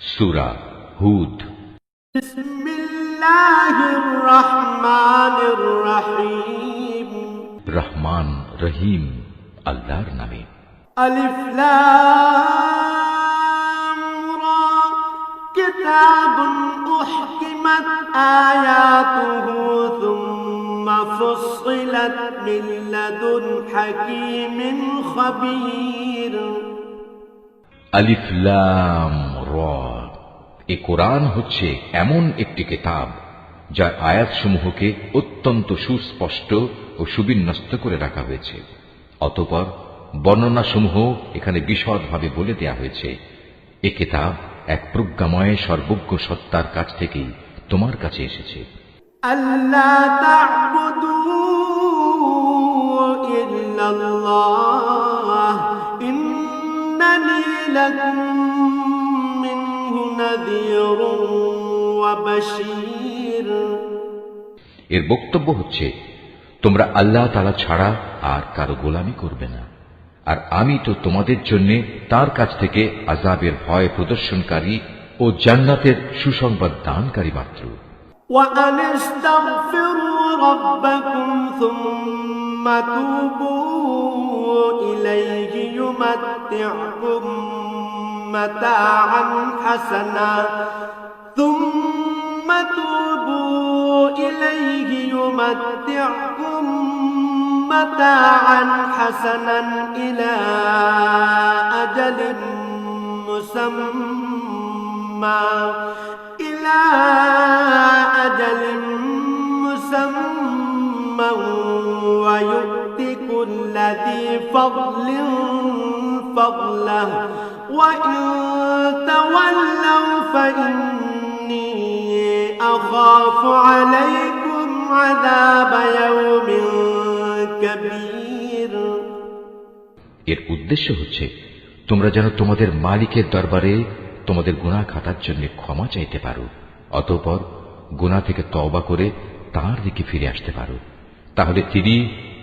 সূরা হুদ। বিসমিল্লাহির রহমানির রহিম। রহমান রহিম আল্লাহর নামে। আলিফ লাম রা কিতাবুন উহকিমাত আয়াতুহু সুম্মা ফুসসিলাত মিন লাদুন হাকীমিন খাবীর। আলিফ লাম রা, এ কোরআন হচ্ছে এমন একটি কিতাব যার আয়াতসমূহকে অত্যন্ত সুস্পষ্ট ও সুবিন্যস্ত করে রাখা হয়েছে। অতঃপর বর্ণনাসমূহ এখানে বিশদভাবে বলে দেয়া হয়েছে। এ কিতাব এক প্রজ্ঞাময় সর্বজ্ঞ সত্তার কাছ থেকেই তোমার কাছে এসেছে। আল্লা তা'বুদু ইল্লাল্লাহ ইন্নানি লাকুম মিনহু নাযীরুন ওয়া বাশীর। এর বক্তব্য হচ্ছে, তোমরা আল্লাহ তাআলা ছাড়া আর কারো গোলামি করবে না, আর আমি তো তোমাদের জন্য তার কাছ থেকে আযাবের ভয় প্রদর্শনকারী ও জান্নাতের সুসংবাদ দানকারী মাত্র। وأن استغفروا ربكم ثم توبوا إليه يمتعكم متاعا حسنا إلى أجل مسمى ويؤتي كل ذي فضل فضله وإن تولوا فإني أخاف عليكم عذاب يوم كبير। এর উদ্দেশ্য হচ্ছে, তোমরা যেন তোমাদের মালিকের দরবারে তোমাদের গুনাহ খাতার জন্য ক্ষমা চাইতে পারো, অতঃপর গুনাহ থেকে তওবা করে তাঁর দিকে ফিরে আসতে পারো। তাহলে তিনি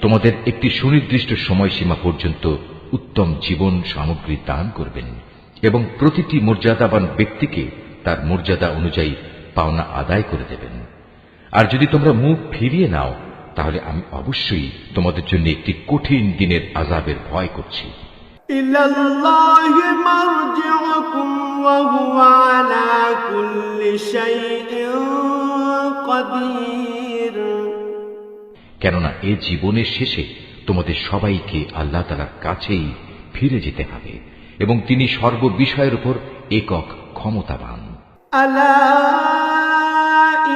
তোমাদের একটি সুনির্দিষ্ট সময়সীমা পর্যন্ত উত্তম জীবন সামগ্রী দান করবেন এবং প্রতিটি মর্যাদাবান ব্যক্তিকে তার মর্যাদা অনুযায়ী পাওনা আদায় করে দেবেন। আর যদি তোমরা মুখ ফিরিয়ে নাও, তাহলে আমি অবশ্যই তোমাদের জন্য একটি কঠিন দিনের আযাবের ভয় করছি। ইলাল্লাহি মারজিউকুম ওয়া হুয়া আলা কুল্লি শাইইন কাদির। কেননা এ জীবনের শেষে তোমাদের সবাইকে আল্লাহ তাআলার কাছেই ফিরে যেতে হবে এবং তিনি সর্ববিষয়ের উপর একক ক্ষমতাবান। আলা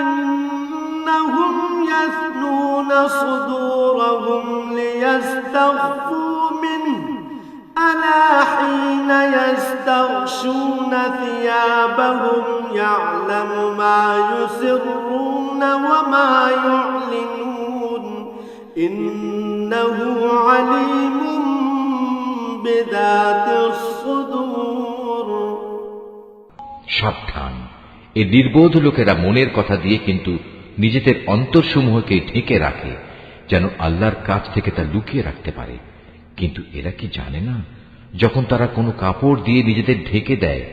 ইন্নাহুম ইয়াসনুনা সুদুরহুম লিয়াস্তাগফু মিনহু আলা হিনা ইয়াস্তাগশুনা থিয়াবাহুম ইয়ালামু মা ইউসিররুনা ওয়া মা ইউ'লিনুন ইন্নাহু আলীমুম বিযাতিস সুদূর। সাবধান, এ নির্বোধ লোকেরা মনের কথা দিয়ে কিন্তু নিজেদের অন্তরসমূহকে ঢেকে রাখে, যেন আল্লাহর কাছ থেকে তা লুকিয়ে রাখতে পারে। কিন্তু এরা কি জানে না, যখন তারা কোনো কাপড় দিয়ে নিজেদের ঢেকে দেয়,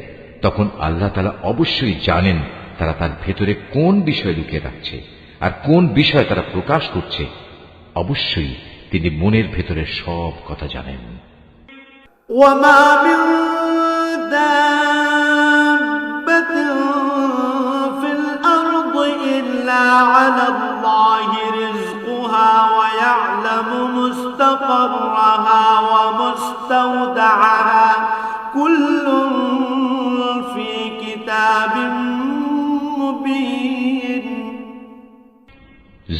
তখন আল্লাহ তাআলা অবশ্যই জানেন তারা তার ভেতরে কোন বিষয় লুকিয়ে রাখছে আর কোন বিষয় তারা প্রকাশ করছে। অবশ্যই তিনি মনের ভেতরে সব কথা জানেন। وما من دابة في الأرض إلا على الله رزقها ويعلم مستقرها ومستودعها كل في كتاب مبين।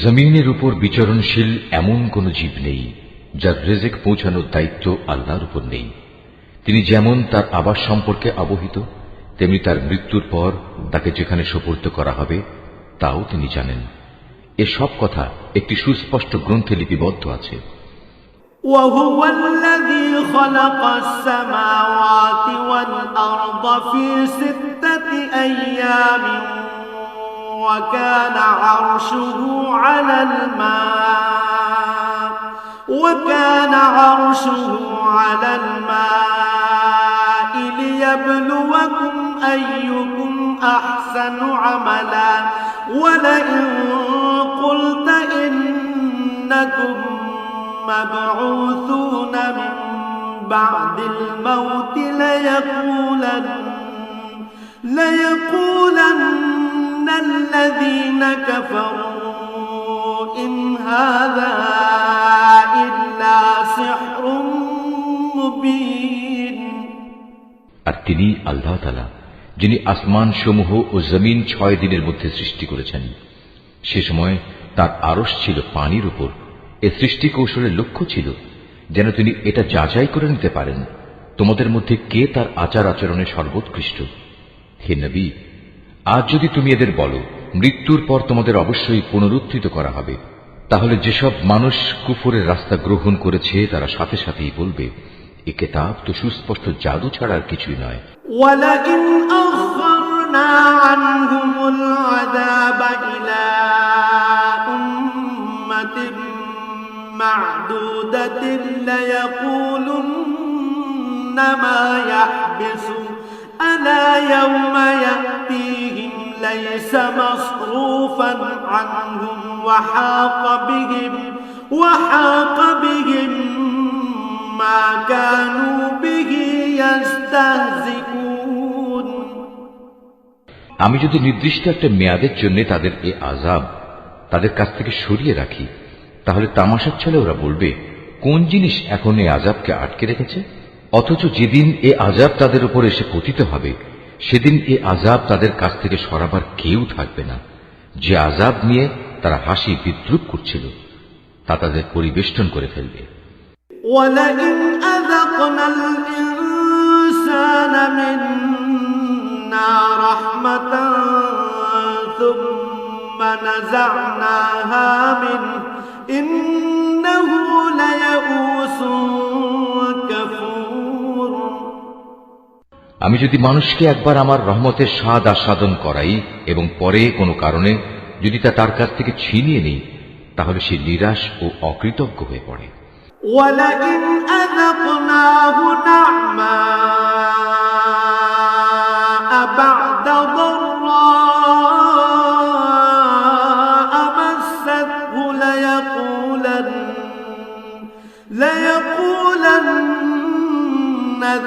জমিনের উপর বিচরণশীল এমন কোন জীব নেই যার রিজিক পৌঁছানোর দায়িত্ব আল্লাহর উপর নেই। তিনি যেমন তার আবাস সম্পর্কে অবহিত, তেমনি তার মৃত্যুর পর তাকে যেখানে সোপর্দ করা হবে তাও তিনি জানেন। এসব কথা একটি সুস্পষ্ট গ্রন্থে লিপিবদ্ধ আছে। وهو الذي خلق السماوات والأرض في 6 أيام وكان عرشه على الماء ليبلوكم أيكم أحسن عملا ولئن قلت إنكم مبعوثون من بعد الموت ليقولن الذين كفروا إن هذا إلا سحر مبين। আর তিনি আল্লাহ তাআলা যিনি আসমান সমূহ ও জমিন 6 দিনের মধ্যে সৃষ্টি করেছেন। সে সময় তার আরশ ছিল পানির উপর। এ সৃষ্টি কৌশলের লক্ষ্য ছিল যেন তিনি এটা যাচাই করে নিতে পারেন তোমাদের মধ্যে কে তার আচার আচরণে সর্বোৎকৃষ্ট। হে নবী, আজ যদি তুমি এদের বলো মৃত্যুর পর তোমাদের অবশ্যই পুনরুত্থিত করা হবে, তাহলে যেসব মানুষ কুফরের রাস্তা গ্রহণ করেছে তারা সাথে সাথেই বলবে এ কিতাব তো সুস্পষ্ট জাদু ছাড়া আর কিছুই নয়। ওয়ালাইন আখরনা আনহুমুল আযাব ইলা উম্মাতিন মা'দুদাতিন লায়াকুলুন্না মা ইয়াহবিসু আলা ইয়াওমা ইয়াতিহিম লাইসা মাসরুফান আনহুম ওয়া হাকা বিহিম মা কানু বিহি ইস্তাহজিউন। আমি যদি নির্দিষ্ট একটা মেয়াদের জন্য তাদের এ আযাব তাদের কাছ থেকে সরিয়ে রাখি, তাহলে তামাশার ছলে ওরা বলবে কোন জিনিস এখন এই আযাবকে আটকে রেখেছে। অথচ যেদিন এ আযাব তাদের উপর এসে পতিত হবে সেদিন এ আযাব তাদের কাছ থেকে সরাবার কেউ থাকবে না। যে আযাব নিয়ে তারা হাসি বিদ্রুপ করছিল তা তাদের পরিবেষ্টন করে ফেলবে। وَلَئِنْ أَذَقْنَا الْإِنسَانَ مِنَّا رَحْمَةً ثُمَّ نَزَعْنَاهَا مِنْهُ إِنَّهُ لَيَئُوسٌ كَفُورٌ। আমি যদি মানুষকে একবার আমার রহমতের স্বাদ আস্বাদন করাই এবং পরে কোনো কারণে যদি তা তার কাছ থেকে ছিনিয়ে নিই, তাহলে সে নিরাশ ও অকৃতজ্ঞ হয়ে পড়ে। وَلَئِنْ أَذَقْنَاهُ نَعْمَاءَ بَعْدَ ضَرَّاءَ مَسَّتْهُ لَيَقُولَنَّ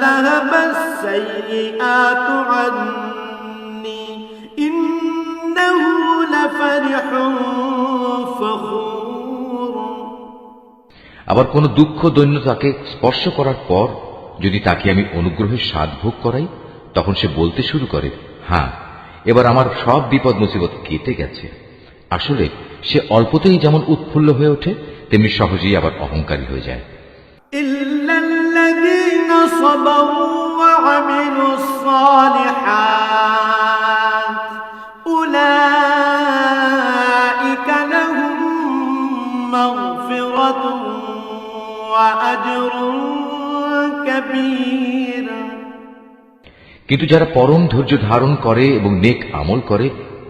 ذَهَبَ السَّيِّئَاتُ عَنِّي إِنَّهُ لَفَرِحٌ فَخُورٌ। আবার কোন দুঃখ দৈন্য তাকে স্পর্শ করার পর যদি তাকে আমি অনুগ্রহের স্বাদ ভোগ করাই, তখন সে বলতে শুরু করে হ্যাঁ, এবার আমার সব বিপদ মুসিবত কেটে গেছে। আসলে সে অল্পতেই যেমন উৎফুল্ল হয়ে ওঠে তেমনি সহজেই আবার অহংকারী হয়ে যায়। ইল্লাল্লাযীনা সাবারু ওয়া আমিলুস সালিহাত উলাইকা লাহুম মাগফিরাতুন ওয়া আজরুন কাবীর। কিন্তু যারা পরম ধৈর্য ধারণ করে এবং নেক আমল করে,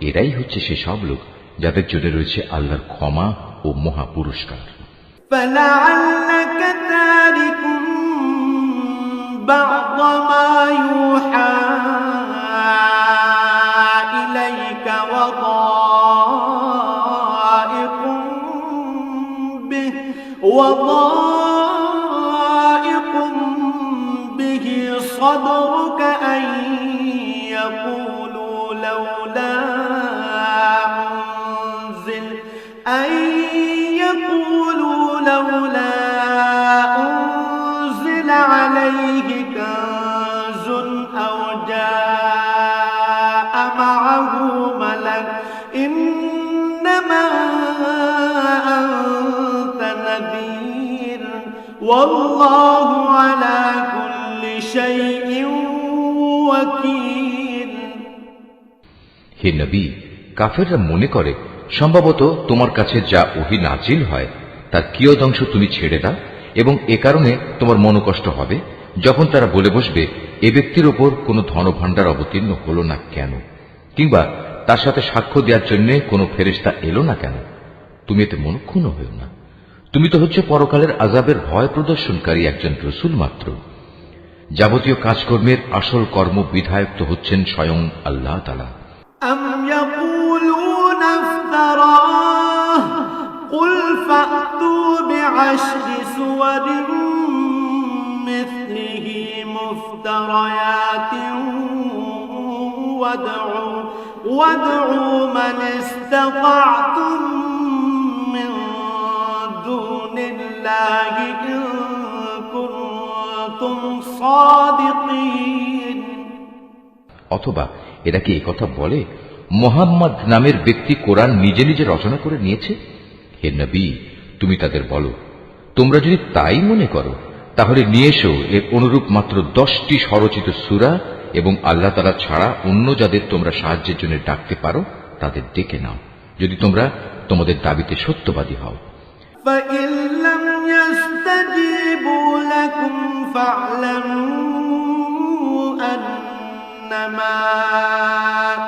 এরাই হচ্ছে সে সব লোক যাদের জন্য রয়েছে আল্লাহর ক্ষমা ও মহা পুরস্কার। فَلَعَلَّكَ تَارِكٌ بَعْضَ مَا يُوحَى إِلَيْكَ وَضَائِقٌ بِهِ صَدْرُكَ أَن يَقُولُوا لَوْلَا أنزل عليه كنز أو جاء معه ملك إنما أنت نذير والله على كل شيء وكيل। হে নবী, কাফেররা মনে করে সম্ভবত তোমার কাছে যা ওহী নাজিল হয় তার কিয়দংশ তুমি ছেড়ে দাও এবং এ কারণে তোমার মনোকষ্ট হবে যখন তারা বলে বসবে এ ব্যক্তির ওপর কোনো ধনভাণ্ডার অবতীর্ণ হলো না কেন, কিংবা তার সাথে সাক্ষ্য দেওয়ার জন্য কোনো ফেরেশতা এলো না কেন। তুমি এতে মনক্ষুণ্ণ হও না। তুমি তো হচ্ছে পরকালের আযাবের ভয় প্রদর্শনকারী একজন রসূল মাত্র। যাবতীয় কাজকর্মের আসল কর্ম বিধায়ক তো হচ্ছেন স্বয়ং আল্লাহ তাআলা। أم يقولون افتراه قل فأتوا بعشر سور مثله مفتريات وادعوا من استطعتم من دون الله إن كنتم صادقين। অথবা এরা কি একথা বলে, মুহাম্মদ নামের ব্যক্তি কোরআন নিজে নিজে রচনা করে নিয়েছে? হে নবী, তুমি তাদের বলো, তোমরা যদি তাই মনে করো তাহলে নিয়ে এসো এর অনুরূপ মাত্র 10টি স্বরচিত সূরা, এবং আল্লাহ তাআলা ছাড়া অন্য যাদের তোমরা সাহায্যের জন্য ডাকতে পারো তাদের ডেকে নাও, যদি তোমরা তোমাদের দাবিতে সত্যবাদী হও। فإن لم يستجيبوا لكم فاعلموا أنما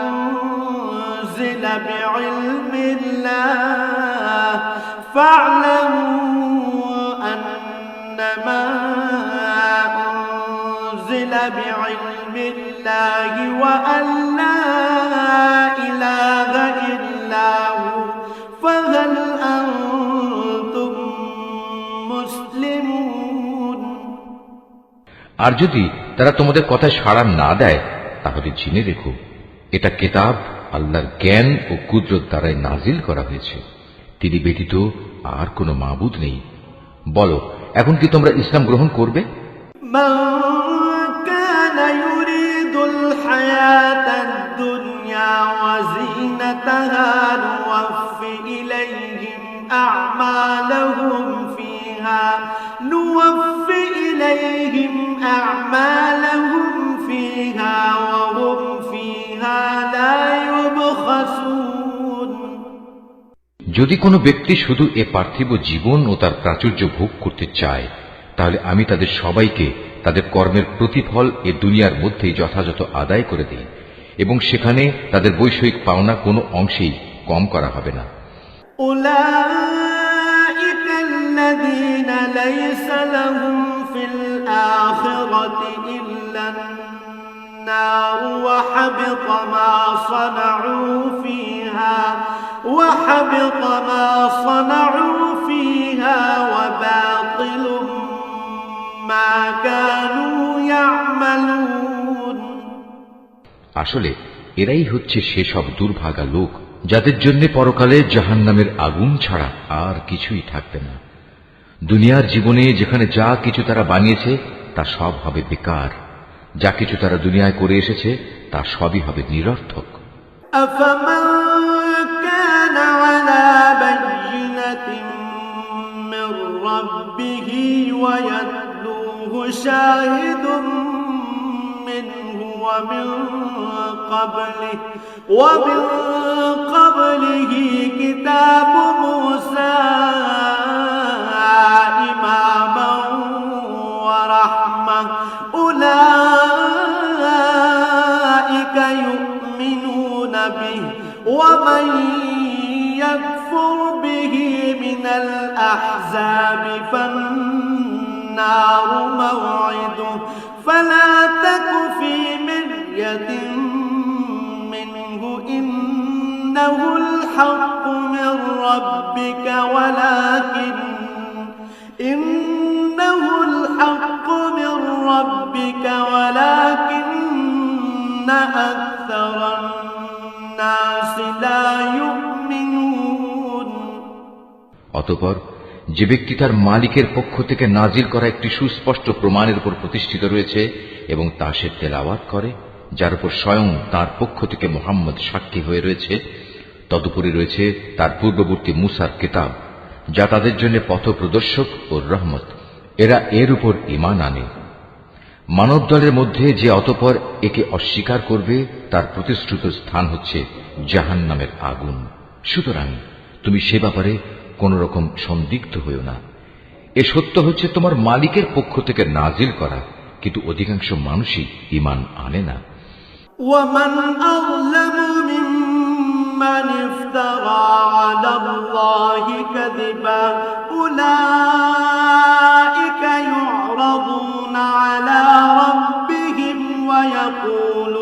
أنزل بعلم الله وأن لا إله إلا هو فهل أنتم مسلمون। আর যদি তারা তোমাদের কথায় সাড়া না দেয় তাহলে জেনে রেখো এটা কিতাব আল্লাহর জ্ঞান ও কুদরত দ্বারাই নাজিল করা হয়েছে, তিনি ব্যতীত আর কোনো মাবুদ নেই। বলো, এখন কি তোমরা ইসলাম গ্রহণ করবে? من كان يريد الحياة الدنيا وزينتها نوفي إليهم أعمالهم فيها وهم فيها لا يبخسون। যদি কোনো ব্যক্তি শুধু এ পার্থিব জীবন ও তার প্রাচুর্য ভোগ করতে চায়, তাহলে আমি তাদের সবাইকে তাদের কর্মের প্রতিফল এ দুনিয়ার মধ্যেই যথাযথ আদায় করে দিই, এবং সেখানে তাদের বৈষয়িক পাওনা কোনো অংশেই কম করা হবে না। أولئك الذين ليس لهم في الآخرة إلا النار وحبط ما صنعوا فيها وباطل ما كانوا يعملون। আসলে এরাই হচ্ছে সেসব দুর্ভাগা লোক যাদের জন্য পরকালে জাহান্নামের আগুন ছাড়া আর কিছুই থাকবে না। দুনিয়ার জীবনে যেখানে যা কিছু তারা বানিয়েছে তা সব হবে বেকার, যা কিছু তারা দুনিয়ায় করে এসেছে তা সবই হবে নিরর্থক। أفمن كان على بينة من ربه ويتلوه شاهد منه ومن قبله كتاب موسى إماما ورحمة أولئك يؤمنون به ومن يكفر به من الأحزاب فالنار موعده فلا تك في مرية منه إنه الحق من ربك ولكن أكثر الناس لا يؤمنون। অতঃপর যে ব্যক্তি তার মালিকের পক্ষ থেকে নাজিল করা একটি সুস্পষ্ট প্রমাণের উপর প্রতিষ্ঠিত রয়েছে এবং তা সে তেলাওয়াত করে, যার উপর স্বয়ং তার পক্ষ থেকে মুহাম্মদ সাক্ষী হয়ে রয়েছে, তদুপরি রয়েছে তার পূর্ববর্তী মুসার কিতাব, যা তাদের জন্য পথ প্রদর্শক ও রহমত, এরা এর উপর ঈমান আনে। মানব দলের মধ্যে যে অতঃপর একে অস্বীকার করবে তার প্রতিশ্রুত স্থান হচ্ছে জাহান্নামের আগুন। সুতরাং তুমি সে ব্যাপারে কোন রকম সন্দিগ্ধ হইও না। এ সত্য হচ্ছে তোমার মালিকের পক্ষ থেকে নাজিল করা, কিন্তু অধিকাংশ মানুষই ঈমান আনে না। ومن أظلم ممن افترى على الله كذبا أولئك يعرضون على ربهم ويقول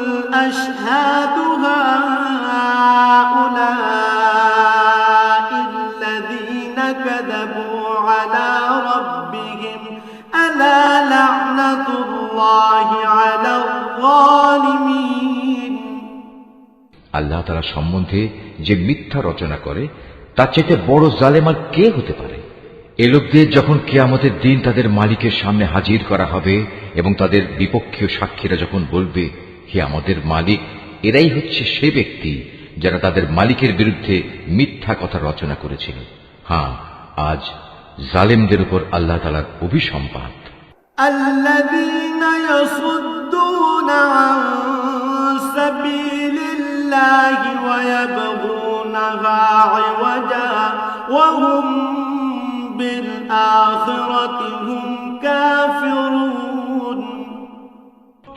الأشهاد هؤلاء الذين كذبوا على ربهم ألا لعنة الله على الظالمين আল্লাহ তাআলা সম্বন্ধে যে মিথ্যা রচনা করে তার চাইতে বড় জালেম আর কে হতে পারে? এ লোকদের যখন কিয়ামতের দিন তাদের মালিকের সামনে হাজির করা হবে এবং তাদের বিপক্ষীয় সাক্ষীরা যখন বলবে, হে আমাদের মালিক, এরাই হচ্ছে সে ব্যক্তি যারা তাদের মালিকের বিরুদ্ধে মিথ্যা কথা রচনা করেছিল। হ্যাঁ, আজ জালেমদের উপর আল্লাহ তাআলার অভিসম্পাত। الذين يصدون عن سبيل الله ويبغونها عوجا وهم بالآخرة هم كافرون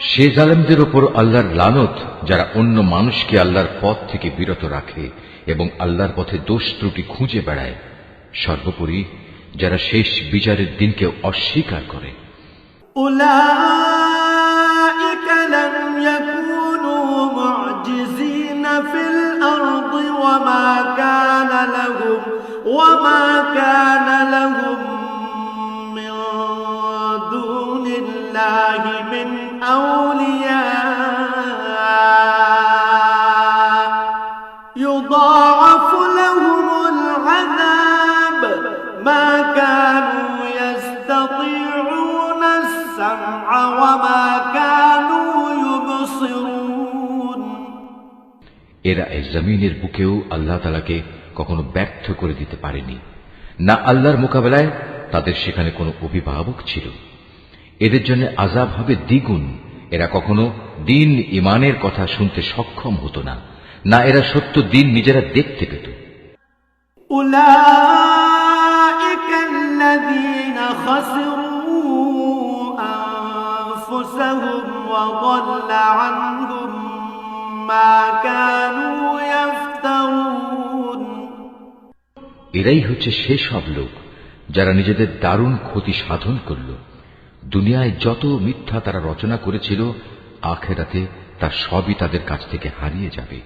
সে জালেমদের উপর আল্লাহর লানত যারা অন্য মানুষকে আল্লাহর পথ থেকে বিরত রাখে এবং আল্লাহর পথে দোষ ত্রুটি খুঁজে বেড়ায়, সর্বোপরি যারা শেষ বিচারের দিনকে অস্বীকার করে। أولئك لم يكونوا معجزين في الأرض وما كان لهم من دون الله من أولياء يضاعف لهم العذاب ما كانوا يستطيعون السمع وما كانوا يبصرون এরা এই জমিনের বুকেও আল্লাহ তাআলাকে কখনো ব্যর্থ করে দিতে পারেনি, না আল্লাহর মোকাবেলায় তাদের সেখানে কোনো অভিভাবক ছিল। এদের জন্য আযাব হবে দ্বিগুণ। এরা কখনো দিন ইমানের কথা শুনতে সক্ষম হতো না, না এরা সত্য দিন নিজেরা দেখতে পেত। أولئك الذين خسروا أنفسهم وضل عنهم ما كانوا يفترون এরাই হচ্ছে সেসব লোক যারা নিজেদের দারুণ ক্ষতি সাধন করল। দুনিয়ায় যত মিথ্যা তারা রচনা করেছিল, আখিরাতে তার সবই তাদের কাছ থেকে হারিয়ে যাবে।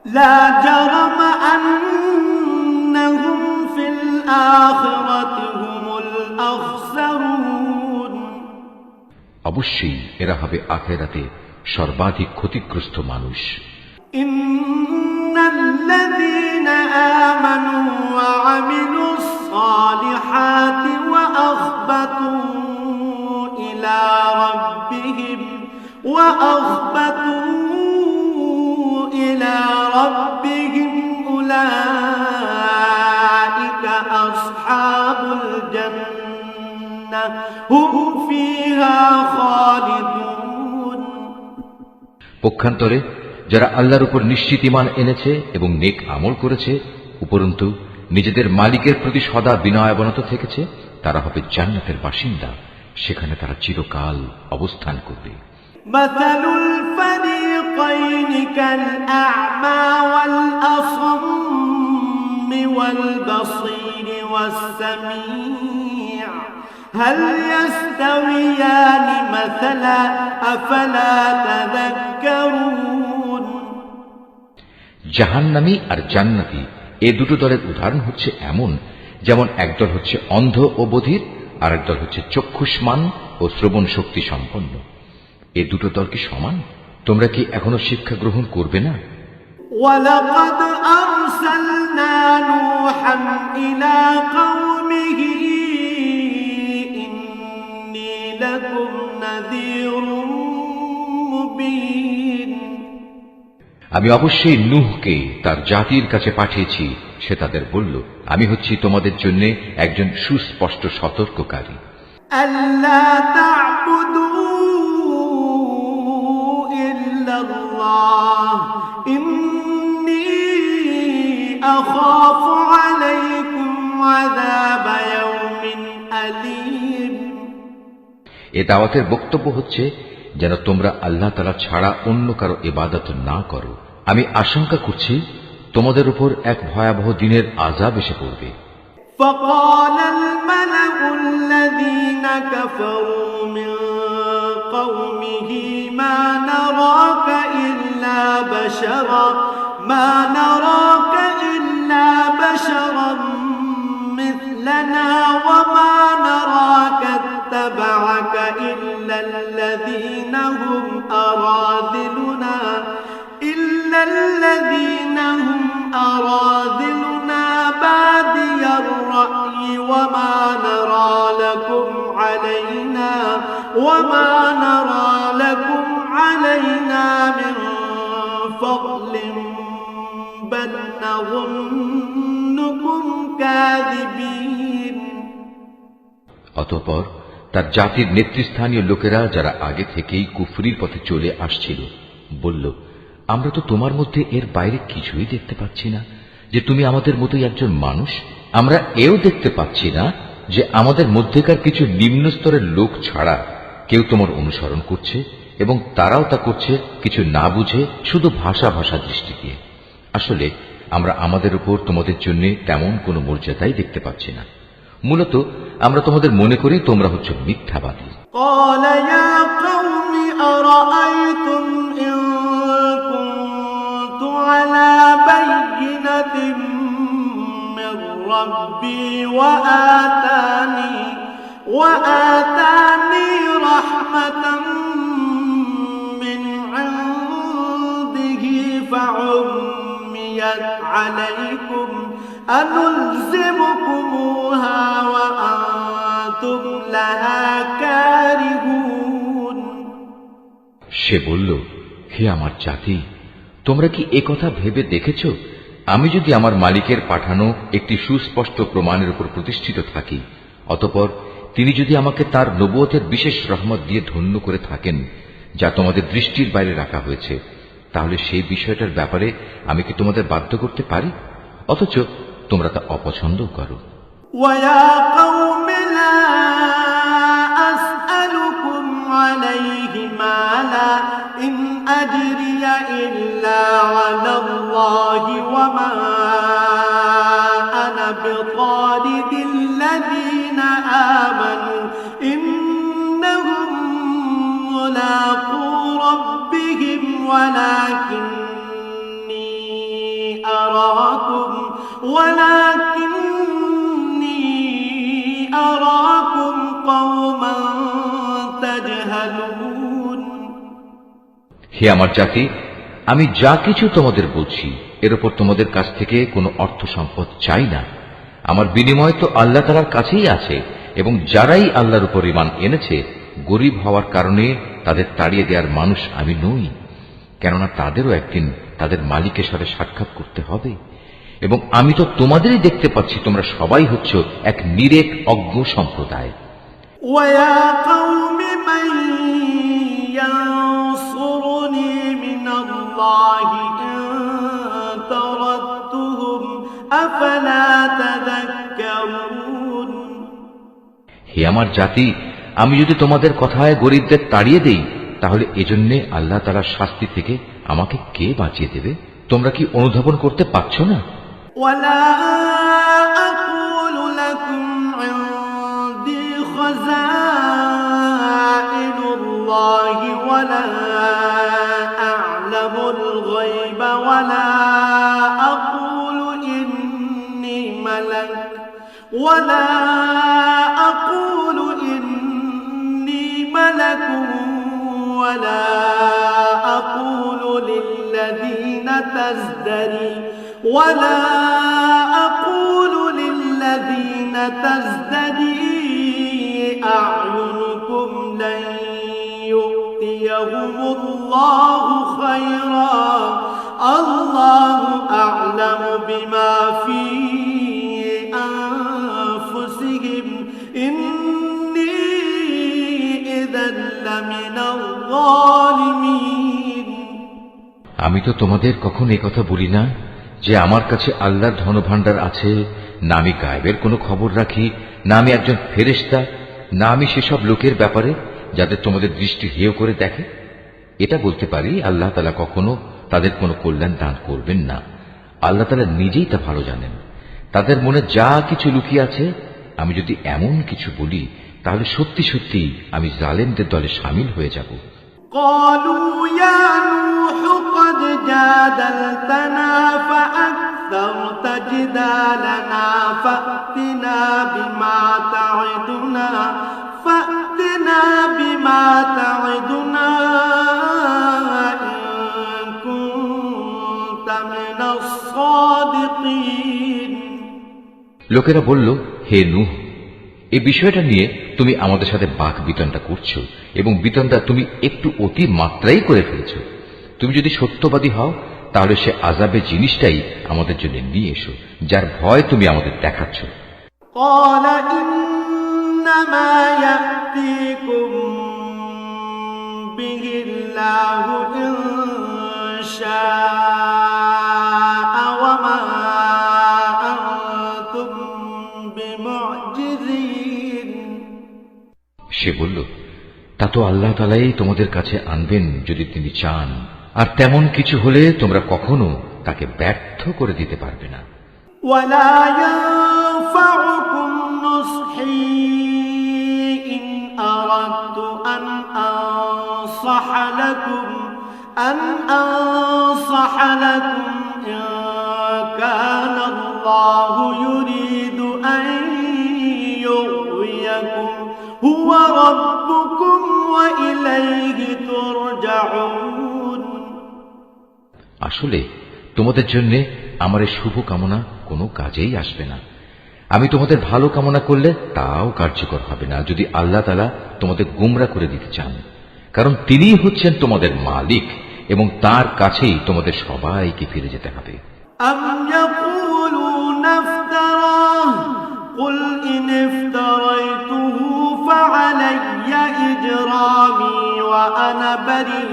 لا جرم أنهم في الآخرة هم الأخسرون অবশ্যই এরা হবে আখিরাতে সর্বাধিক ক্ষতিগ্রস্ত মানুষ। إن الذين آمنوا وعملوا الصالحات وأخبتوا إلى ربهم أولئك أصحاب الجنة هم فيها خالدون পক্ষান্তরে যারা আল্লাহর উপর নিশ্চিত ঈমান এনেছে এবং নেক আমল করেছে, উপরন্তু নিজেদের মালিকের প্রতি সদা বিনয়াবনত থেকেছে, তারা হবে জান্নাতের বাসিন্দা, সেখানে তারা চিরকাল অবস্থান করবে। مثل الفريقين كالأعمى والأصم والبصير والسميع هل يستويان مثلا أفلا تذكرون জাহান্নামী আর জান্নাতি এ দুটো দলের উদাহরণ হচ্ছে এমন, যেমন একদল হচ্ছে অন্ধ ও বধির, আর একদল হচ্ছে চক্ষুষ্মান ও শ্রবণ শক্তি সম্পন্ন। এ দুটো দল কি সমান? তোমরা কি এখনো শিক্ষা গ্রহণ করবে না? وَلَقَدْ أَرْسَلْنَا نُوحًا إِلَى قَوْمِهِ إِنِّي لَكُمْ نَذِيرٌ مُبِينٌ আমি অবশ্যই নূহকে তার জাতির কাছে পাঠিয়েছি। সে তাদের বলল, আমি হচ্ছি তোমাদের জন্য একজন সুস্পষ্ট সতর্ককারী। أَلَّا تَعْبُدُوا إِلَّا اللَّهَ إِنِّي أَخَافُ عَلَيْكُمْ عَذَابَ يَوْمٍ أَلِيمٍ এ দাওয়াতের বক্তব্য হচ্ছে যেন তোমরা আল্লাহ তাআলা ছাড়া অন্য কারো ইবাদত না করো। আমি আশঙ্কা করছি তোমাদের উপর এক ভয়াবহ দিনের আযাব এসে পড়বে। فقال الملأ الذين كفروا من قومه ما نراك إلا بشرا مثلنا وما نراك اتبعك إلا الذين هم أراذلنا بادي الرأي وما نرى لكم علينا من فضل بل نظنكم كاذبين। অতঃপর তার জাতির নেতৃস্থানীয় লোকেরা যারা আগে থেকেই কুফরির পথে চলে আসছিল বলল, আমরা তো তোমার মধ্যে এর বাইরে কিছুই দেখতে পাচ্ছি না যে তুমি আমাদের মতোই একজন মানুষ। আমরা এও দেখতে পাচ্ছি না যে আমাদের মধ্যেকার কিছু নিম্ন স্তরের লোক ছাড়া কেউ তোমার অনুসরণ করছে, এবং তারাও তা করছে কিছু না বুঝে, শুধু ভাষা দৃষ্টি দিয়ে। আসলে আমরা আমাদের উপর তোমাদের জন্য তেমন কোনো মর্যাদাই দেখতে পাচ্ছি না। মূলত আমরা তোমাদের মনে করি তোমরা হচ্ছে মিথ্যাবাদী। قال يا قوم أرأيتم إن كنت على بينة من ربي وآتاني رحمة من عنده فعميت عليكم أنلزمكموها وأنتم لها كارهون। সে বলল, হে আমার জাতি, তোমরা কি একথা ভেবে দেখেছ, আমি যদি আমার মালিকের পাঠানো একটি সুস্পষ্ট প্রমাণের উপর প্রতিষ্ঠিত থাকি, অতঃপর তিনি যদি আমাকে তার নবুয়তের বিশেষ রহমত দিয়ে ধন্য করে থাকেন, যা তোমাদের দৃষ্টির বাইরে রাখা হয়েছে, তাহলে সেই বিষয়টার ব্যাপারে আমি কি তোমাদের বাধ্য করতে পারি? অথচ তোমরা তা অপছন্দ করো। وَيَا قَوْمِ لَا أَسْأَلُكُمْ عَلَيْهِ مَالًا إِنْ أَجْرِيَ إِلَّا عَلَى اللَّهِ وَمَا أَنَا بِطَارِدِ الَّذِينَ آمَنُوا إِنَّهُمْ مُلَاقُو رَبِّهِمْ ولكني أراكم قوما تجهلون। হে আমার জাতি, আমি যা কিছু তোমাদের বলছি এর উপর তোমাদের কাছ থেকে কোনো অর্থ সম্পদ চাই না। আমার বিনিময় তো আল্লাহ তাআলার কাছেই আছে, এবং যারাই আল্লাহর উপর ঈমান এনেছে গরীব হওয়ার কারণে তাদের তাড়িয়ে দেওয়ার মানুষ আমি নই, কেননা তাদেরও একদিন তাদের মালিকের সাথে সাক্ষাৎ করতে হবে। এবং আমি তো তোমাদেরই দেখতে পাচ্ছি তোমরা সবাই হচ্ছ এক নিরেট অজ্ঞ সম্প্রদায়। وَيَا قَوْمِ مَن يَنصُرُنِي مِنَ اللَّهِ إِن طَرَدتُّهُمْ أَفَلَا تَذَكَّرُونَ। হে আমার জাতি, আমি যদি তোমাদের কথায় গরীবদের তাড়িয়ে দেই, তাহলে এজন্যে আল্লাহ তাআলার শাস্তি থেকে আমাকে কে বাঁচিয়ে দেবে? তোমরা কি অনুধাবন করতে পারছো না? وَلَا أَقُولُ لَكُمْ عِندِي خَزَائِنُ اللَّهِ وَلَا أَعْلَمُ الْغَيْبَ وَلَا أَقُولُ إِنِّي مَلَكٌ وَلَا أَقُولُ لِلَّذِينَ تَزْدَرِي أَعْيُنُكُمْ لَن يُؤْتِيَهُمُ اللَّهُ خَيْرًا اللَّهُ أَعْلَمُ بِمَا فِي أَنفُسِهِمْ إِنِّي إِذًا لَّمِنَ الظَّالِمِينَ। আমি তো তোমাদের কখন এই কথা বলি না যে আমার কাছে আল্লাহর ধনভাণ্ডার আছে, না আমি গায়েবের কোনো খবর রাখি, না আমি একজন ফেরেশতা, না আমি সেসব লোকের ব্যাপারে যাদের তোমাদের দৃষ্টি হেয় করে দেখে। এটা বলতে পারি, আল্লাহ তাআলা কখনো তাদের কোনো কল্যাণ দান করবেন না। আল্লাহ তাআলা নিজেই তা ভালো জানেন। তাদের মনে যা কিছু লুকিয়ে আছে, আমি যদি এমন কিছু বলি তাহলে সত্যি সত্যি আমি জালেমদের দলে শামিল হয়ে যাব। قالوا يا نوح قد جادلتنا فأكثرت جدالنا فأتنا بما تعدنا إن كنت من الصادقين। লোকেরা বলল, হে নূহ, এই বিষয়টা নিয়ে তুমি আমাদের সাথে বাক বিতণ্ডা করছো এবং বিতণ্ডা তুমি একটু অতি মাত্রাই করে ফেলেছ। তুমি যদি সত্যবাদী হও তাহলে সে আযাবের জিনিসটাই আমাদের জন্য নিয়ে এসো, যার ভয় তুমি আমাদের দেখাচ্ছ। قال إنما يأتيكم به الله إن شاء وما أنتم بمعجزين। সে বলল, তা তো আল্লাহ তাআলাই তোমাদের কাছে আনবেন যদি তিনি চান, আর তেমন কিছু হলে তোমরা কখনো তাকে ব্যর্থ করে দিতে পারবে না। ولا ينفعكم نصحي إن أردت أن أنصح لكم إن كان الله يريد أن يغويكم هو ربكم وإليه ترجعون। আসলে তোমাদের জন্য আমার এই শুভ কামনা কোনো কাজেই আসবে না। আমি তোমাদের ভালো কামনা করলে তাও কার্যকর হবে না যদি আল্লাহ তাআলা তোমাদের গোমরা করে দিতে চান, কারণ তিনিই হচ্ছেন তোমাদের মালিক এবং তার কাছেই তোমাদের সবাইকে ফিরে যেতে হবে। أم يقولون افتراه قل إن افتريته فعلي إجرامي وأنا بريء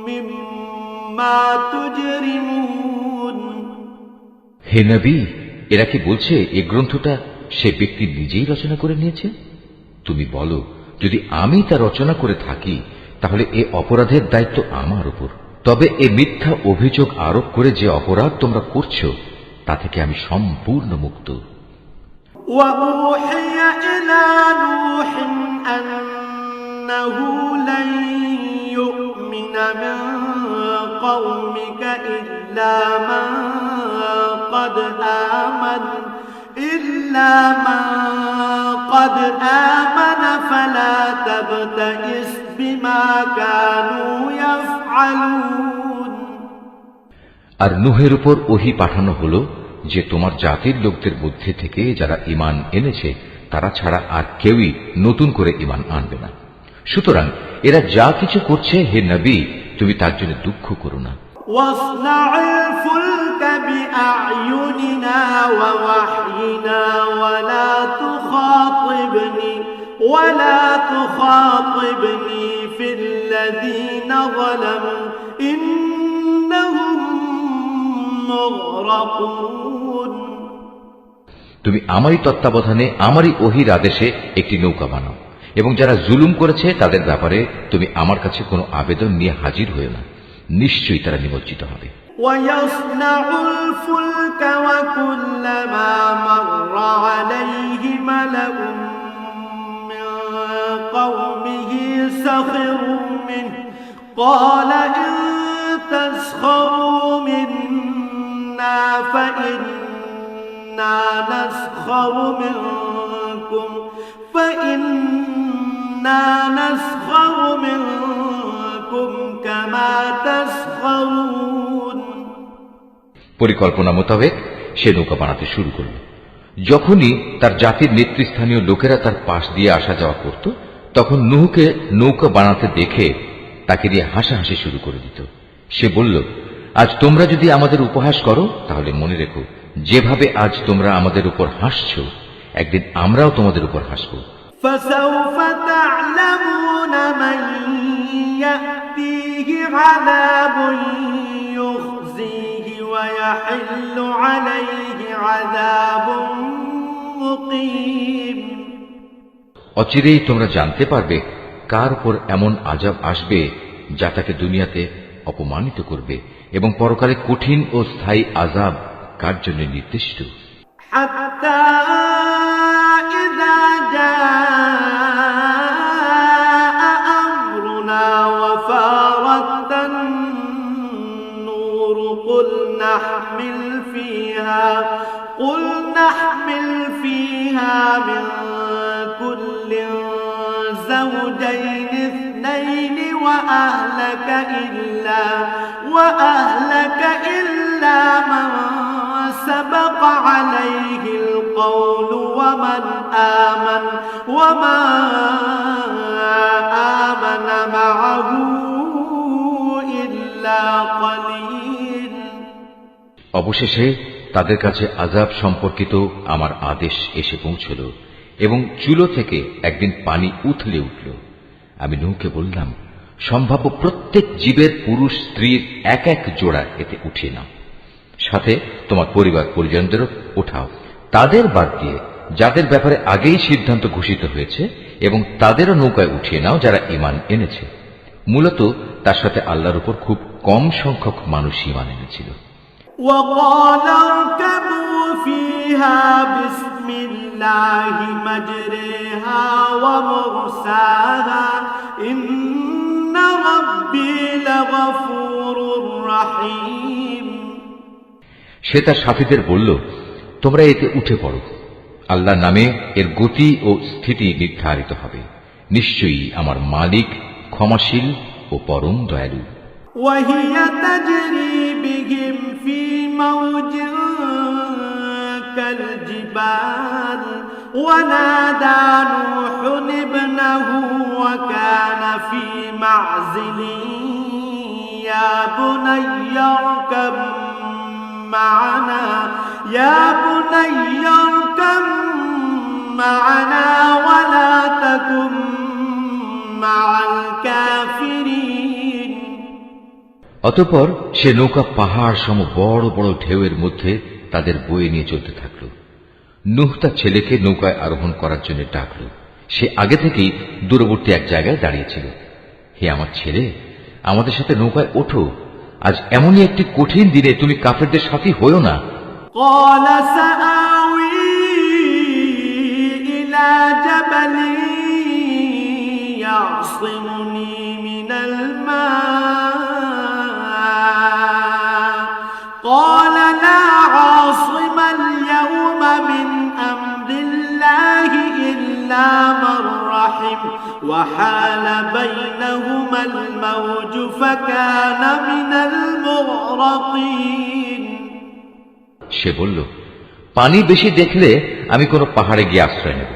مما تجرمون। হে নবী, এরা কি বলছে এই গ্রন্থটা সে ব্যক্তি নিজেই রচনা করে নিয়েছে? তুমি বলো, যদি আমি তা রচনা করে থাকি তাহলে এ অপরাধের দায়িত্ব আমার উপর। তবে এ মিথ্যা অভিযোগ আরোপ করে যে অপরাধ তোমরা করছো তা থেকে আমি সম্পূর্ণ মুক্ত। وأوحي إلى نوح أنه لن يؤمن من قومك إلا من قد آمن فلا تبتئس بما كانوا يفعلون। আর নূহের উপর ওহী পাঠানো হলো যে তোমার জাতির লোকদের মধ্যে থেকে যারা ঈমান এনেছে তারা ছাড়া আর কেউই নতুন করে ঈমান আনবে না। সুতরাং এরা যা কিছু করছে, হে নবী, তুমি তার জন্য দুঃখ করো না। واصنع الفلك بأعيننا ووحينا ولا تخاطبني في الذين ظلموا إنهم مغرقون। তুমি আমারই তত্ত্বাবধানে আমারই ওহীর আদেশে একটি নৌকা বানাও এবং যারা জুলুম করেছে তাদের ব্যাপারে তুমি আমার কাছে কোনো আবেদন নিয়ে হাজির হয়েও না, নিশ্চয়ই তারা নিমজ্জিত হবে। ويصنع الفلك وكلما مر عليه ملأ من قومه سخروا منه قال إن تسخروا منا فإنا نسخر منكم كما تسخرون। পরিকল্পনা মোতাবেক সে নৌকা বানাতে শুরু করল। যখনই তার জাতির নেতৃস্থানীয় লোকেরা তার পাশ দিয়ে আসা যাওয়া করত, তখন নূহকে নৌকা বানাতে দেখে তাকে দিয়ে হাসাহাসি শুরু করে দিত। সে বলল, আজ তোমরা যদি আমাদের উপহাস করো তাহলে মনে রেখো, যেভাবে আজ তোমরা আমাদের উপর হাসছ, একদিন আমরাও তোমাদের উপর হাসব। فسوف تعلمون من يأتيه عذاب يخزيه ويحل عليه عذاب مقيم। অচিরেই তোমরা জানতে পারবে কার উপর এমন আযাব আসবে যা তাকে দুনিয়াতে অপমানিত করবে এবং পরকালে কঠিন ও স্থায়ী আযাব কার জন্য নির্দিষ্ট? حتى إذا جاء أمرنا وفارت النور قل نحمل فيها من كل زوجين اثنين وأهلك إلا من سبق عليه القول وما آمن معه إلا قليل। অবশেষে তাদের কাছে আযাব সম্পর্কিত আমার আদেশ এসে পৌঁছল এবং চুলো থেকে একদিন পানি উথলে উঠল। আমি নূহকে বললাম, সম্ভাব্য প্রত্যেক জীবের পুরুষ স্ত্রীর এক এক জোড়া এতে উঠিয়ে নাও, সাথে তোমার পরিবার পরিজনদেরও ওঠাও, তাদের বাদ দিয়ে যাদের ব্যাপারে আগেই সিদ্ধান্ত ঘোষিত হয়েছে, এবং তাদেরও নৌকায় উঠিয়ে নাও যারা ঈমান এনেছে। মূলত তার সাথে আল্লাহর উপর খুব কম সংখ্যক মানুষ ঈমান এনেছিল। وقال اركبوا فيها بسم الله مجريها ومرساها إن ربي لغفور رحيم। সে তার সাথীদের বলল, তোমরা এতে উঠে পড়ো, আল্লাহর নামে এর গতি ও স্থিতি নির্ধারিত হবে, নিশ্চয়ই আমার মালিক ক্ষমাশীল ও পরম দয়ালু। وهي تجري بهم في موج كالجبال ونادى نوح ابنه وكان في معزل يا بني اركب معنا ولا تكن مع الكافرين। অতঃপর সে নৌকা পাহাড় সম বড় বড় ঢেউয়ের মধ্যে তাদের বয়ে নিয়ে চলতে থাকল। নূহ তার ছেলেকে নৌকায় আরোহণ করার জন্য ডাকল। সে আগে থেকেই দূরবর্তী এক জায়গায় দাঁড়িয়েছিল। হে আমার ছেলে, আমাদের সাথে নৌকায় ওঠো, আজ এমনই একটি কঠিন দিনে তুমি কাফেরদের সাথী হইও না। قال سآوي إلى جبل يعصمني من الماء قال لا عاصم اليوم من أمر الله إلا من رحم وحال بينهما الموج فكان من المغرقين। সে বলল, পানি বেশি দেখলে আমি কোনো পাহাড়ে গিয়ে আশ্রয় নেব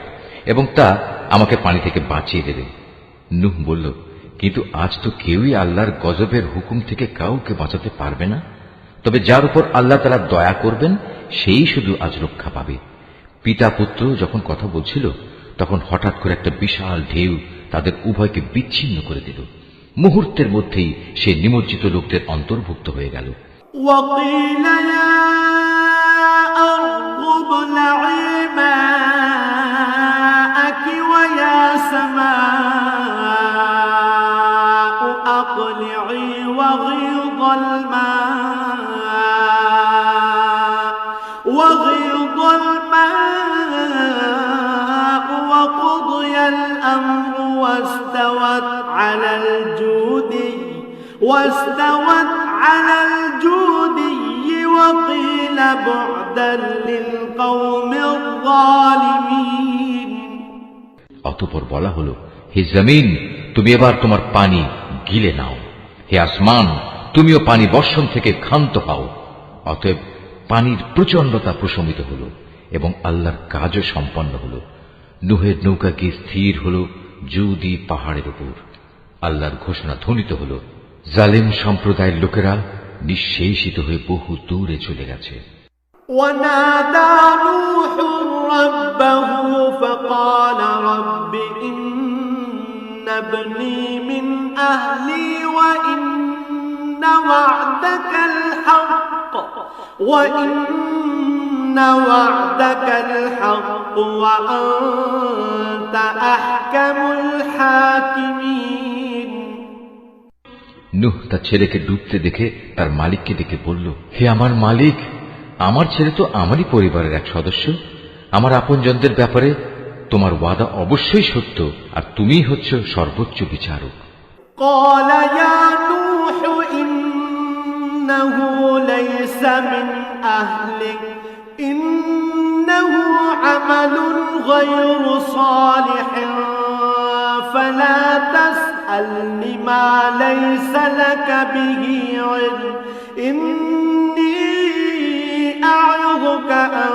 এবং তা আমাকে পানি থেকে বাঁচিয়ে দেবে। নূহ বলল, কিন্তু আজ তো কেউই আল্লাহর গজবের হুকুম থেকে কাউকে বাঁচাতে পারবে না, তবে যার উপর আল্লাহ তাআলা দয়া করবেন সেই শুধু আজ রক্ষা পাবে। পিতা পুত্র যখন কথা বলছিল তখন হঠাৎ করে একটা বিশাল ঢেউ তাদের উভয়কে বিচ্ছিন্ন করে দিল। মুহূর্তের মধ্যেই সে নিমজ্জিত লোকদের অন্তর্ভুক্ত হয়ে গেল। وقيل يا أرض ابلعي ماءك ويا سماء أقلعي وغيض الماء وقضي الأمر واستوت على الجودي وقيل بعدا للقوم الظالمين। অতঃপর বলা হলো, হে জমিন, তুমি এবার তোমার পানি গিলে নাও, হে আসমান, তুমিও পানি বর্ষণ থেকে ক্ষান্ত হও। অতএব পানির প্রচণ্ডতা প্রশমিত হল এবং আল্লাহর কাজও সম্পন্ন হল। নূহের নৌকা গিয়ে স্থির হল জুদি পাহাড়ের উপর। আল্লাহর ঘোষণা ধ্বনিত হল, জালিম সম্প্রদায়ের লোকেরা নিঃশেষিত হয়ে বহু দূরে চলে গেছে। ونادى نوح ربه فقال رب إن ابني من أهلي وإن وعدك الحق وأنت أحكم الحاكمين। নূহ তার ছেলেকে ডুবতে দেখে তার মালিককে ডেকে বলল, হে আমার মালিক, আমার ছেলে তো আমারই পরিবারের এক সদস্য। আমার আপনজনদের ব্যাপারে তোমার ওয়াদা অবশ্যই সত্য, আর তুমিই হচ্ছ সর্বোচ্চ বিচারক। قال يا نوح إنه ليس من أهلك إنه عمل غير صالح فلا تسألني ما ليس لك به علم إني أعظك أن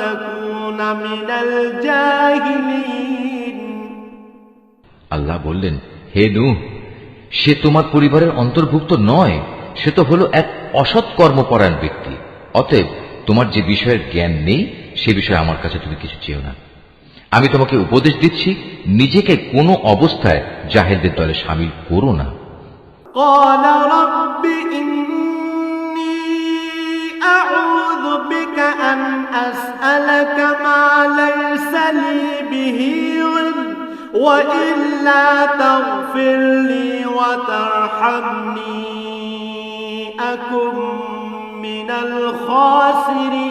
تكون من الجاهلين। আল্লাহ বললেন, হে নূহ, সে তোমার পরিবারের অন্তর্ভুক্ত নয়, সে তো হলো এক অসৎ কর্মপরায়ণ ব্যক্তি। অতএব তোমার যে বিষয়ের জ্ঞান নেই সে বিষয়ে আমার কাছে তুমি কিছু চেও না। আমি তোমাকে উপদেশ দিচ্ছি, নিজেকে কোনো অবস্থায় জাহেলদের দলে শামিল করো না। قال رب إني أعوذ بك أن أسألك ما ليس لي به علم وإلا تغفر لي وترحمني أكن من الخاسرين।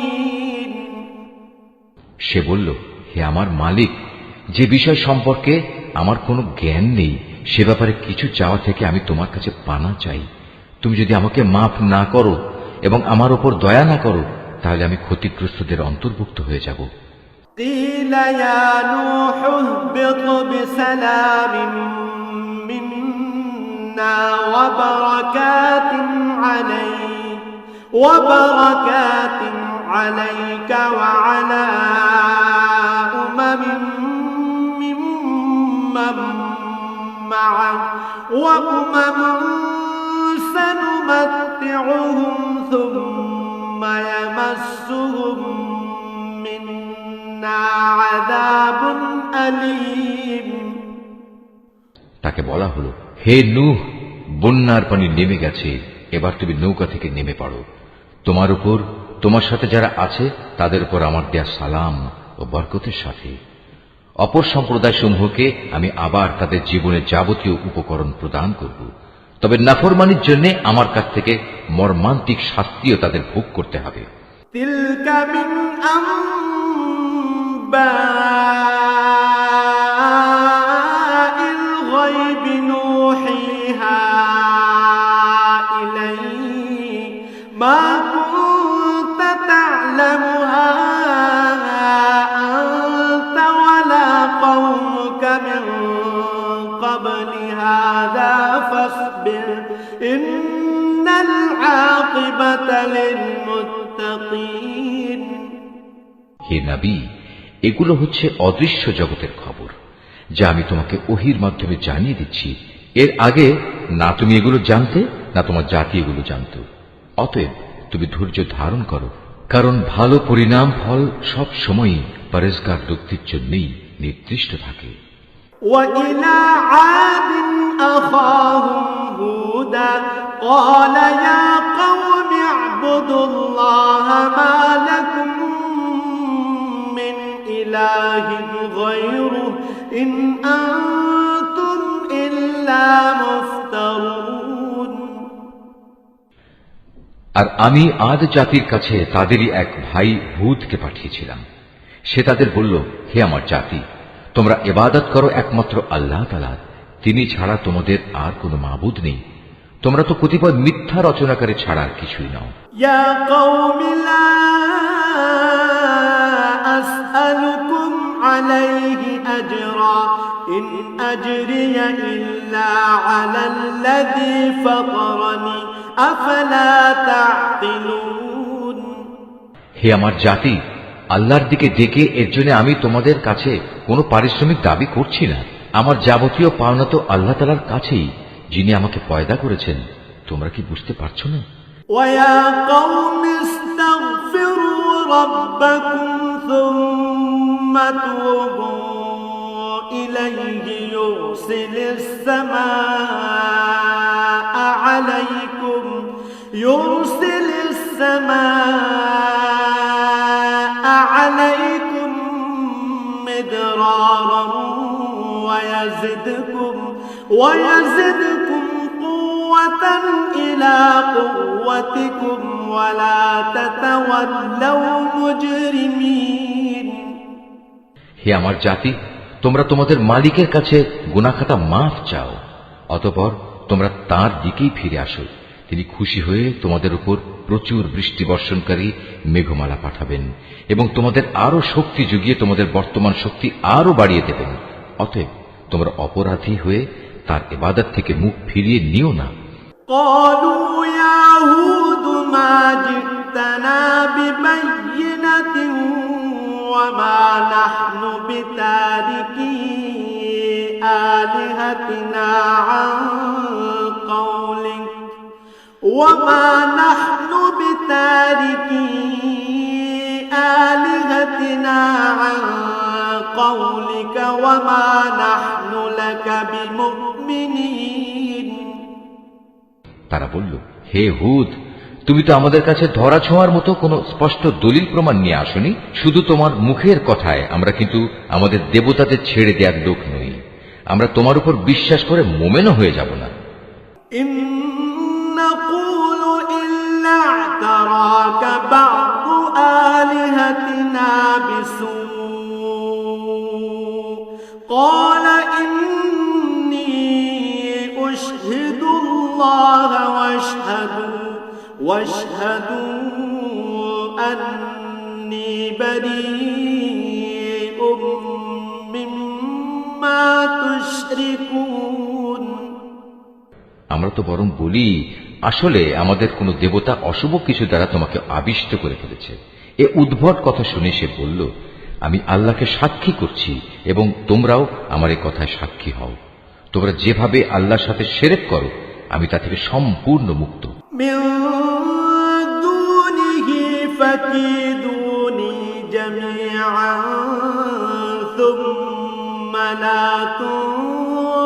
সে বলল, হে আমার মালিক, যে বিষয় সম্পর্কে আমার কোনো জ্ঞান নেই সে ব্যাপারে কিছু চাওয়া থেকে আমি তোমার কাছে পানা চাই। তুমি যদি আমাকে মাফ না করো এবং আমার উপর দয়া না করো, তাহলে আমি ক্ষতিগ্রস্তদের অন্তর্ভুক্ত হয়ে যাব। قيل يا نوح اهبط بسلام منا وبركات عليك وعلى أمم ممن معك وأمم سنمتعهم ثم يمسهم منا عذاب أليم। তাকে বলা হলো, হে নূহ, বন্যার পানি নেমে গেছে, এবার তুমি নৌকা থেকে নেমে পড়ো। তোমার উপর, তোমার সাথে যারা আছে তাদের উপর আমার দেয়া সালাম ও বরকতের সাথে। অপর সম্প্রদায় সমূহকে আমি আবার তাদের জীবনের যাবতীয় উপকরণ প্রদান করব, তবে নাফরমানির জন্য আমার কাছ থেকে মর্মান্তিক শাস্তিও তাদের ভোগ করতে হবে। تلك من أنباء الغيب نوحيها إليك ما كنت تعلمها أنت ولا قومك من قبل هذا فاصبر إن العاقبة للمتقين। হে নবী, এগুলো হচ্ছে অদৃশ্য জগতের খবর যা আমি তোমাকে ওহির মাধ্যমে জানিয়ে দিচ্ছি। এর আগে না তুমি এগুলো জানতে, না তোমার জাতি এগুলো জানত। অতএব তুমি ধৈর্য ধারণ করো, কারণ ভালো পরিণাম ফল সব সময়ই পরেজগার ব্যক্তির জন্যই নির্দিষ্ট থাকে। وإلى عاد أخاهم هودا قال يا قوم اعبدوا الله ما لكم من إله غيره إن أنتم إلا مفترون। আর আমি আদ জাতির কাছে তাদেরই এক ভাই হুদকে পাঠিয়েছিলাম। সে তাদের বলল, হে আমার জাতি, তোমরা ইবাদত করো একমাত্র আল্লাহ তাআলার, তিনি ছাড়া তোমাদের আর কোনো মাবুদ নেই। তোমরা তো কতিপয় মিথ্যা রচনাকারী ছাড়া আর কিছুই নও। ইয়া কওমি লা আসআলুকুম আলাইহি আজরা ইন আজরিয়া ইল্লা আলাল্লাযী ফাতারানি আফলা তা'কিলুন। হে আমার জাতি, আল্লাহর দিকে ডেকে এর জন্য আমি তোমাদের কাছে কোনো পারিশ্রমিক দাবি করছি না। আমার যাবতীয় পাওনা তো আল্লাহ তাআলার কাছেই, যিনি আমাকে পয়দা করেছেন। তোমরা কি বুঝতে পারছো না? ওয়া কওমি ইস্তাগফিরু রাব্বাকুম সুম্মা তুবু ইলাইহি ইউরসিলিস সামাআ আলাইকুম মিদরারান ويزدكم قوة إلى قوتكم ولا تتولوا مجرمين হে আমার জাতি, তোমরা তোমাদের মালিকের কাছে গুনাহখাতা মাফ চাও, অতঃপর তোমরা তার দিকেই ফিরে আসো। তিনি খুশি হয়ে তোমাদের উপর প্রচুর বৃষ্টি বর্ষণকারী মেঘমালা পাঠাবেন এবং তোমাদের আরো শক্তি যুগিয়ে তোমাদের বর্তমান শক্তি আরো বাড়িয়ে দেবেন। অতএব তোমরা অপরাধী হয়ে তার ইবাদত থেকে মুখ ফিরিয়ে নিও না। قالوا يا هود ما جئتنا ببينة وما نحن بتاركي آلهتنا عن قولك وما نحن بتاركي آلهتنا عن قولك وما نحن لك بمؤمنين তারা বলল, হে হুদ, তুমি তো আমাদের কাছে ধরা ছোঁয়ার মতো কোনো স্পষ্ট দলিল প্রমাণ নিয়ে আসনি। শুধু তোমার মুখের কথায় আমরা কিন্তু আমাদের দেবতাদের ছেড়ে দেওয়ার লোক নই। আমরা তোমার উপর বিশ্বাস করে মোমেনও হয়ে যাব না। إن نقول إلا اعتراك بعض آلهتنا بسوء قال إني أشهد الله واشهدوا أني بريء مما تشركون আমরা তো বরং বলি, আসলে আমাদের কোনো দেবতা অশুভ কিছু দ্বারা তোমাকে আবিষ্ট করে ফেলেছে। এ উদ্ভট কথা শুনে সে বলল, আমি আল্লাহকে সাক্ষী করছি এবং তোমরাও আমার এই কথায় সাক্ষী হও। তোমরা যেভাবে আল্লাহর সাথে শিরক করো, আমি তা থেকে সম্পূর্ণ মুক্ত। من دونه فكيدوني جميعا ثم لا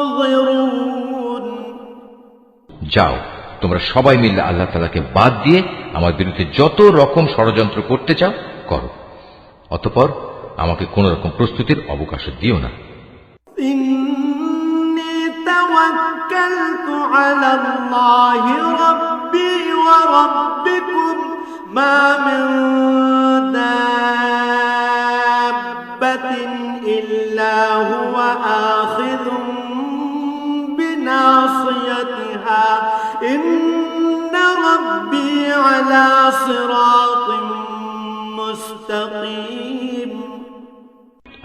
تنظرون যাও, তোমরা সবাই মিলে আল্লাহ তাআলাকে বাদ দিয়ে আমার বিরুদ্ধে যত রকম ষড়যন্ত্র করতে চাও করো, অতঃপর আমাকে কোন রকম প্রস্তুতির অবকাশ দিও না। إني توكلت على الله ربي وربكم ما من دابة إلا هو آخذ بناصيتها إن ربي على صراط مستقيم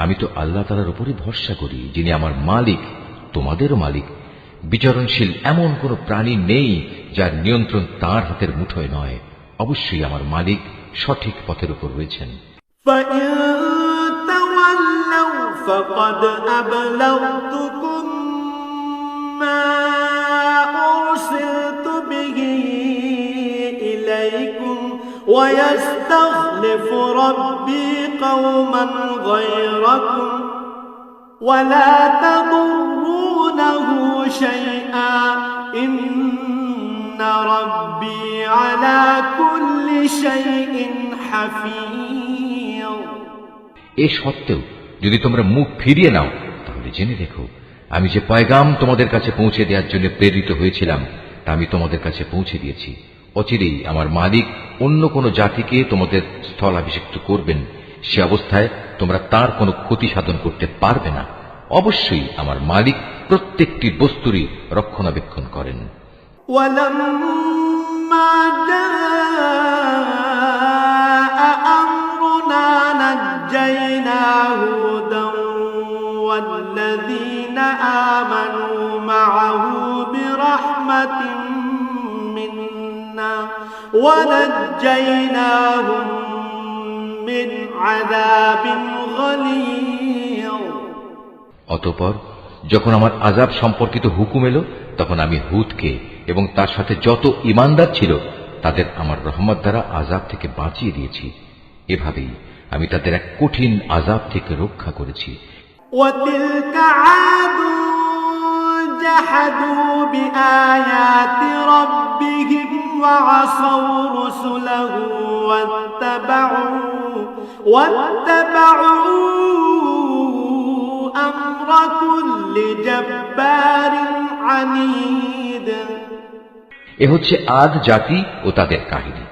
আমি তো আল্লাহ তাআলার উপরই ভরসা করি, যিনি আমার মালিক, তোমাদেরও মালিক। বিচরণশীল এমন কোন প্রাণী নেই যার নিয়ন্ত্রণ তার হাতের মুঠোয় নয়। অবশ্যই আমার মালিক সঠিক পথের উপর রয়েছেন। فإن تولوا فقد أبلغتكم ما أرسلت به إليكم ويستخلف ربي قوما غيركم ولا تضرونه شيئا إن ربي على كل شيء حفيظ এ সত্ত্বেও যদি তোমরা মুখ ফিরিয়ে নাও, তাহলে জেনে রেখো, আমি যে পয়গাম তোমাদের কাছে পৌঁছে দেওয়ার জন্য প্রেরিত হয়েছিলাম তা আমি তোমাদের কাছে পৌঁছে দিয়েছি। অচিরেই আমার মালিক অন্য কোন জাতিকে তোমাদের স্থলাভিষিক্ত করবেন। সে অবস্থায় তোমরা তার কোনো ক্ষতি সাধন করতে পারবে না। অবশ্যই আমার মালিক প্রত্যেকটি বস্তুরই রক্ষণাবেক্ষণ করেন। ولما جاء أمرنا نجينا هودا والذين آمنوا معه برحمة منا ونجيناهم من عذاب غليظ অতঃপর যখন আমার আযাব সম্পর্কিত হুকুম এলো, তখন আমি হুদকে এবং তার সাথে যত ঈমানদার ছিল তাদের আমার রহমত দ্বারা আযাব থেকে বাঁচিয়ে দিয়েছি। এভাবেই আমি তাদের এক কঠিন আযাব থেকে রক্ষা করেছি। وتلك عاد جحدوا بآيات ربهم وعصوا رسله واتبعوا أمر كل جبار عنيد এ হচ্ছে আদ জাতি ও তাদের কাহিনী।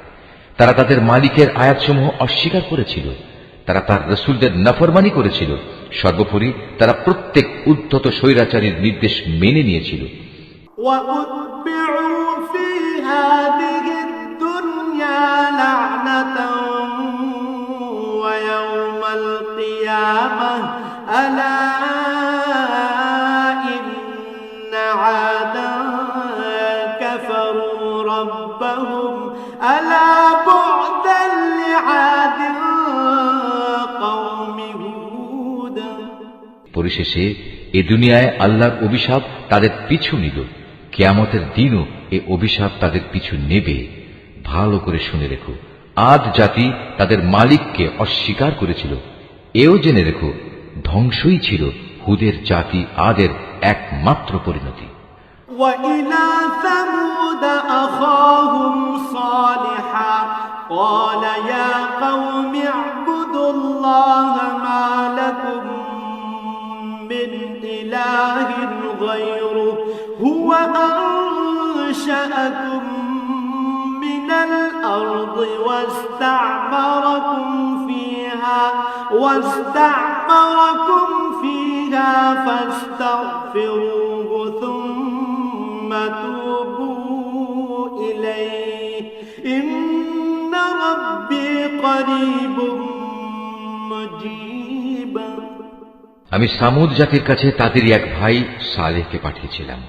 তারা তাদের মালিকের আয়াতসমূহ অস্বীকার করেছিল, তারা তার রসুলদের নাফরমানি করেছিল, সর্বোপরি তারা প্রত্যেক উদ্ধত স্বৈরাচারীর নির্দেশ মেনে নিয়েছিল। وَأُتْبِعُوا فِي هَٰذِهِ الدُّنْيَا لَعْنَةً وَيَوْمَ الْقِيَامَةِ أَلَا إِنَّ عَادًا كَفَرُوا رَبَّهُمْ أَلَا بُعْدًا لِعَادٍ قَوْمِ هُودٍ। পরিশেষে এ দুনিয়ায় আল্লাহর অভিশাপ তাদের পিছু নিল, কিয়ামতের দিনও এ অভিশাপ তাদের পিছু নেবে। ভালো করে শুনে রেখো, আদ জাতি তাদের মালিককে অস্বীকার করেছিল। এও জেনে রেখো, ধ্বংসই ছিল হুদের জাতি আদের একমাত্র পরিণতি। وَإِلَىٰ ثَمُودَ أَخَاهُمْ صَالِحًا قَالَ يَا قَوْمِ اعْبُدُوا اللَّهَ مَا لَكُم مِّنْ إِلَٰهٍ غَيْرُهُ هُوَ أَنشَأَكُم مِّنَ الْأَرْضِ وَاسْتَعْمَرَكُمْ فِيهَا فَاسْتَغْفِرُوهُ ثُمَّ تُوبُوا إِلَيْهِ إِنَّ رَبِّي قَرِيبٌ مُّجِيبٌ। আমি সামুদ জাতির কাছে তাদেরই এক ভাই সালেহকে পাঠিয়েছিলাম।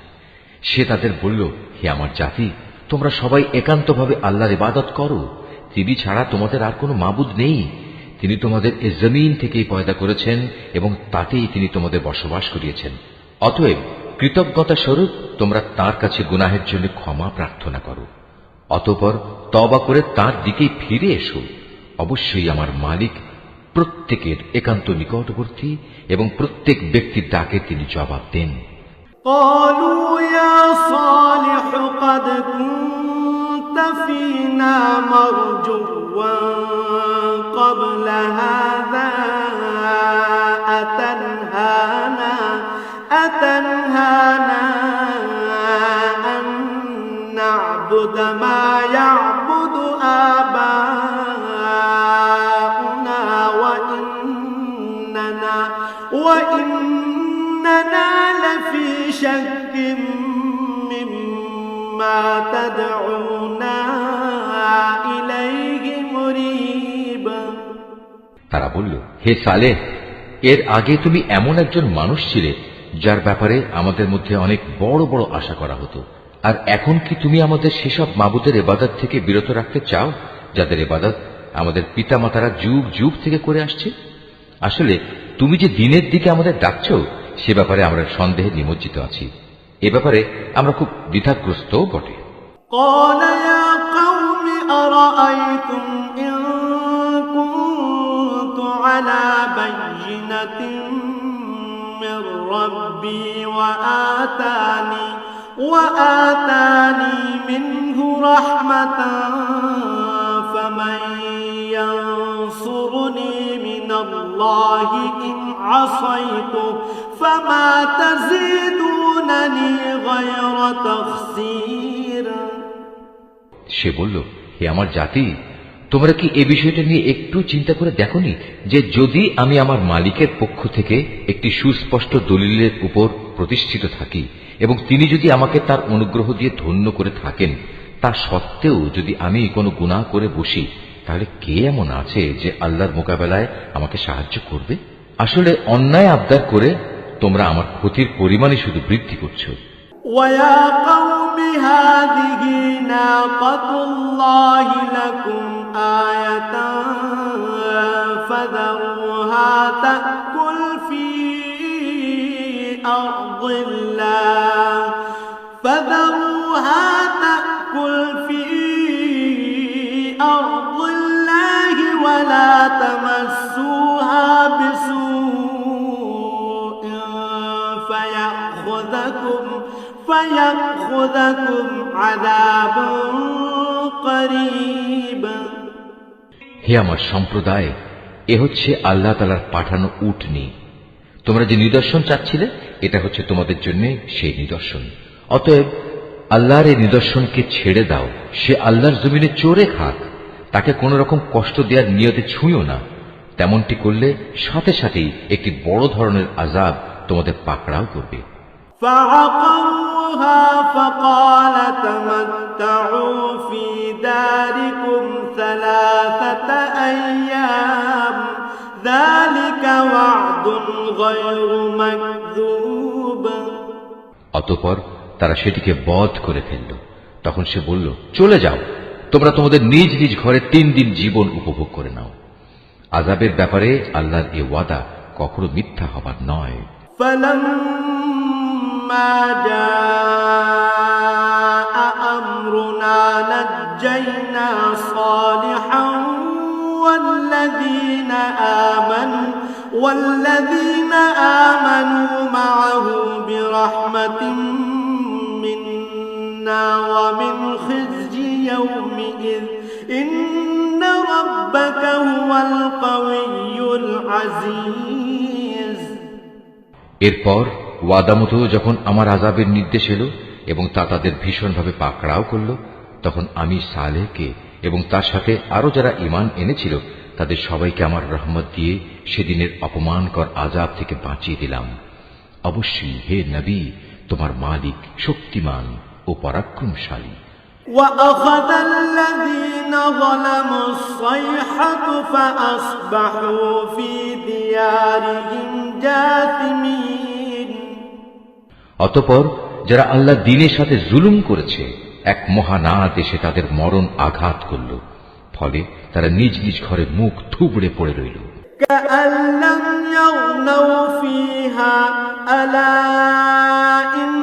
সে তাদের বলল, হে আমার জাতি, তোমরা সবাই একান্তভাবে আল্লাহর ইবাদত করো। তিনি ছাড়া তোমাদের আর কোনো মাবুদ নেই। তিনি তোমাদের এ জমিন থেকেই পয়দা করেছেন এবং তাতেই তিনি তোমাদের বসবাস করিয়েছেন। অতএব কৃতজ্ঞতা স্বরূপ তোমরা তার কাছে গুনাহের জন্য ক্ষমা প্রার্থনা করো, অতঃপর তওবা করে তার দিকেই ফিরে এসো। অবশ্যই আমার মালিক প্রত্যেকের একান্ত নিকটবর্তী এবং প্রত্যেক ব্যক্তির ডাকে তিনি জবাব দেন। قالوا يا صالح قد كنت فينا مرجوا قبل هذا أتنهانا أن نعبد ما يعبد آباؤنا وإننا لفي شك مما تدعونا إليه مريب। তারা বলল, হে সালেহ, এর আগে তুমি এমন একজন মানুষ ছিলে যার ব্যাপারে আমাদের মধ্যে অনেক বড় বড় আশা করা হতো। আর এখন কি তুমি আমাদের সেসব মাবুদের ইবাদত থেকে বিরত রাখতে চাও যাদের ইবাদত আমাদের পিতামাতারা যুগ যুগ থেকে করে আসছে? আসলে তুমি যে দিনের দিকে আমাদের ডাকছ সে ব্যাপারে আমরা সন্দেহে নিমজ্জিত আছি। এ ব্যাপারে আমরা খুব দ্বিধাগ্রস্তও বটে। قال يا قوم أرأيتم إن كنت على بينة من ربي وآتاني منه رحمة فمن ينصرني من الله إن عصيته فما تزيدونني غير تخسير। সে বলল, হে আমার জাতি, তোমরা কি এ বিষয়টা নিয়ে একটু চিন্তা করে দেখোনি যে যদি আমি আমার মালিকের পক্ষ থেকে একটি সুস্পষ্ট দলিলের উপর প্রতিষ্ঠিত থাকি এবং তিনি যদি আমাকে তার অনুগ্রহ দিয়ে ধন্য করে থাকেন, তা সত্ত্বেও যদি আমি কোনো গুনাহ করে বসি, তাহলে কে এমন আছে যে আল্লাহর মোকাবেলায় আমাকে সাহায্য করবে? আসলে অন্যায় আবদার করে তোমরা আমার ক্ষতির পরিমাণই শুধু বৃদ্ধি করছো। وَيَا قَوْمِ هَٰذِهِ نَاقَةُ اللَّهِ لَكُمْ آيَةً فَذَرُوهَا تَأْكُلْ فِي أَرْضِ اللَّهِ وَلَا تَمَسُّوهَا بِسُوءٍ فَيَأْخُذَكُمْ عَذَابٌ قَرِيبٌ। হে আমার সম্প্রদায়, এ হচ্ছে আল্লাহ তাআলার পাঠানো উটনী। তোমরা যে নিদর্শন চাচ্ছিলে, এটা হচ্ছে তোমাদের জন্য সেই নিদর্শন। অতএব আল্লাহর এই নিদর্শনকে ছেড়ে দাও, সে আল্লাহর জমিনে চড়ে খাক, তাকে কোন রকম কষ্ট দেওয়ার নিয়তে ছুঁয়ো না। তেমনটি করলে সাথে সাথেই একটি বড় ধরনের আযাব তোমাদের পাকড়াও করবে। فعقروها فقال تمتعوا في داركم 3 أيام ذلك وعد غير مكذوب। অতঃপর তারা সেটিকে বধ করে ফেলল। তখন সে বলল, চলে যাও, তোমরা তোমাদের নিজ নিজ ঘরে 3 দিন জীবন উপভোগ করে নাও। আযাবের ব্যাপারে আল্লাহর এ ওয়াদা কখনো মিথ্যা হবার নয়। فلما جاء أمرنا نجينا صالحا والذين آمنوا معه برحمة منا ومن خزي يومئذ إن ربك هو القوي العزيز। এরপর ওয়াদা মতো যখন আমার আযাবের নির্দেশ এলো এবং তা তাদের ভীষণভাবে পাকড়াও করল, তখন আমি সালেহকে এবং তার সাথে আরো যারা ঈমান এনেছিল তাদের সবাইকে আমার রহমত দিয়ে সেদিনের অপমানকর আযাব থেকে বাঁচিয়ে দিলাম। অবশ্যই হে নবী, তোমার মালিক শক্তিমান ও পরাক্রমশালী। وأخذ الذين ظلموا الصيحة فأصبحوا في ديارهم جاثمين। অতঃপর যারা আল্লাহ দ্বীনের সাথে জুলুম করেছে, এক মহানাদ এসে তাদের মরণ আঘাত করল, ফলে তারা নিজ নিজ ঘরে মুখ থুবড়ে পড়ে রইল। كأن لم يغنوا فيها ألا إن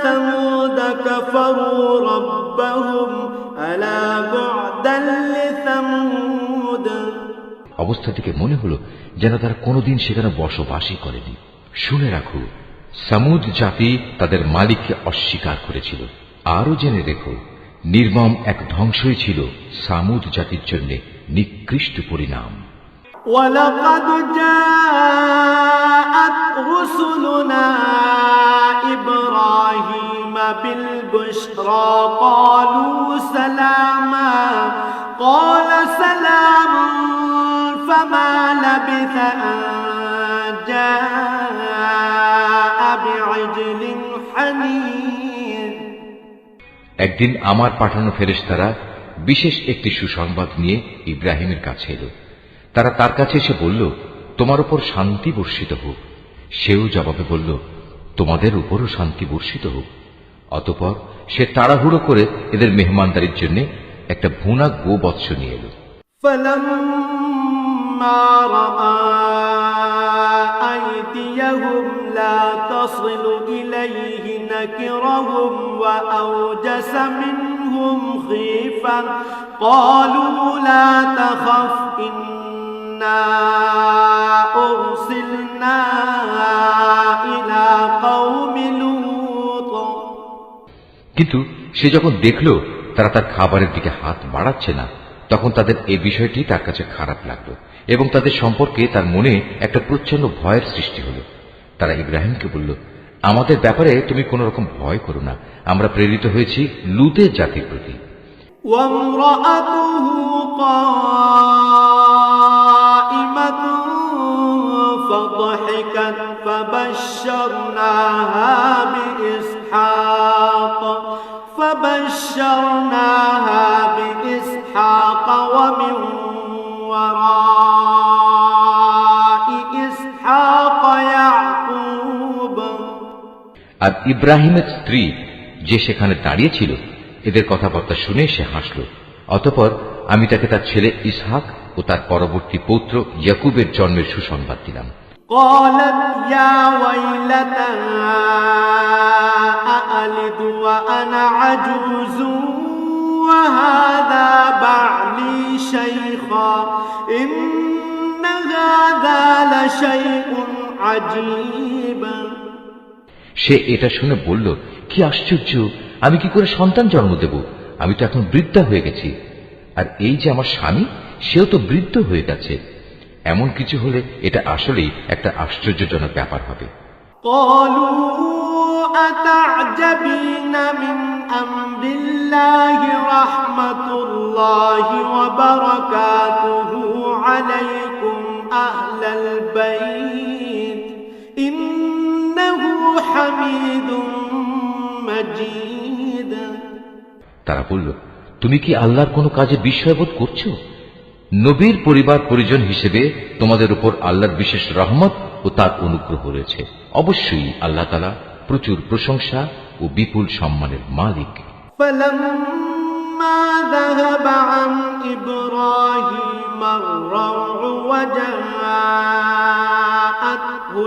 ثمود كفروا ربهم ألا بعدا لثمود। অবস্থা থেকে মনে হলো যেন তারা কোনোদিন সেখানে বসবাসই করেনি। শুনে রাখো, সামুদ জাতি তাদের মালিককে অস্বীকার করেছিল। আরো জেনে রেখো, নির্মম এক ধ্বংসই ছিল সামুদ জাতির জন্য নিকৃষ্ট পরিণাম। ولقد جاءت رسلنا إبراهيم بالبشرى قالوا سلاما قال سلام فما لبث أن جاء بعجل حنيذ। একদিন আমার পাঠানো ফেরেশতারা বিশেষ একটি সুসংবাদ নিয়ে ইব্রাহিমের কাছে এলো। তারা তার কাছে এসে বলল, তোমার উপর শান্তি বর্ষিত হোক। সেও জবাবে বলল, তোমাদের উপরও শান্তি বর্ষিত হোক। অতঃপর সে তাড়াহুড়ো করে এদের মেহমানদারির জন্য একটা ভুনা গোবৎস নিয়ে এলো। فلما رأى أيديهم لا تصل إليه نكرهم وأوجس منهم خيفة قالوا لا تخف إنا أرسلنا إلى قوم لوط। কিন্তু সে যখন দেখল তারা তার খাবারের দিকে হাত বাড়াচ্ছে না, তখন তাদের এই বিষয়টি তার কাছে খারাপ লাগলো এবং তাদের সম্পর্কে তার মনে একটা প্রচন্ড ভয়ের সৃষ্টি হলো। তারা ইব্রাহিমকে বলল, আমাদের ব্যাপারে তুমি কোন রকম ভয় করো না, আমরা প্রেরিত হয়েছি লুতের জাতির প্রতি। وامرأته قائمة فضحكت فبشرناها بإسحاق ومن وراء إسحاق يعقوب। আর ইব্রাহিমের স্ত্রী যে সেখানে দাঁড়িয়ে ছিল, এদের কথাবার্তা শুনে সে হাসল। অতঃপর আমি তাকে তার ছেলে ইসহাক ও তার পরবর্তী পৌত্র ইয়াকুবের জন্মের সুসংবাদ দিলাম। قالت يا ويلتى أألد وأنا عجوز وهذا بعلي شيخا إن هذا لشيء عجيب। সে এটা শুনে বলল, কি আশ্চর্য, আমি কি করে সন্তান জন্ম দেব? আমি তো এখন বৃদ্ধা হয়ে গেছি, আর এই যে আমার স্বামী, সেও তো বৃদ্ধ হয়ে গেছে। এমন কিছু হলে এটা আসলেই একটা আশ্চর্যজনক ব্যাপার হবে। قالوا أتعجبين من أمر الله رحمة الله وبركاته عليكم أهل البيت إنه حميد مجيد তারা বলল, তুমি কি আল্লাহর কোনো কাজে বিস্ময়বোধ করছো? নবীর পরিবার পরিজন হিসেবে তোমাদের উপর আল্লাহর বিশেষ রহমত ও তার অনুগ্রহ রয়েছে। অবশ্যই আল্লাহ তাআলা প্রচুর প্রশংসা ও বিপুল সম্মানের মালিক। فلما ذهب عن إبراهيم الروع وجاءته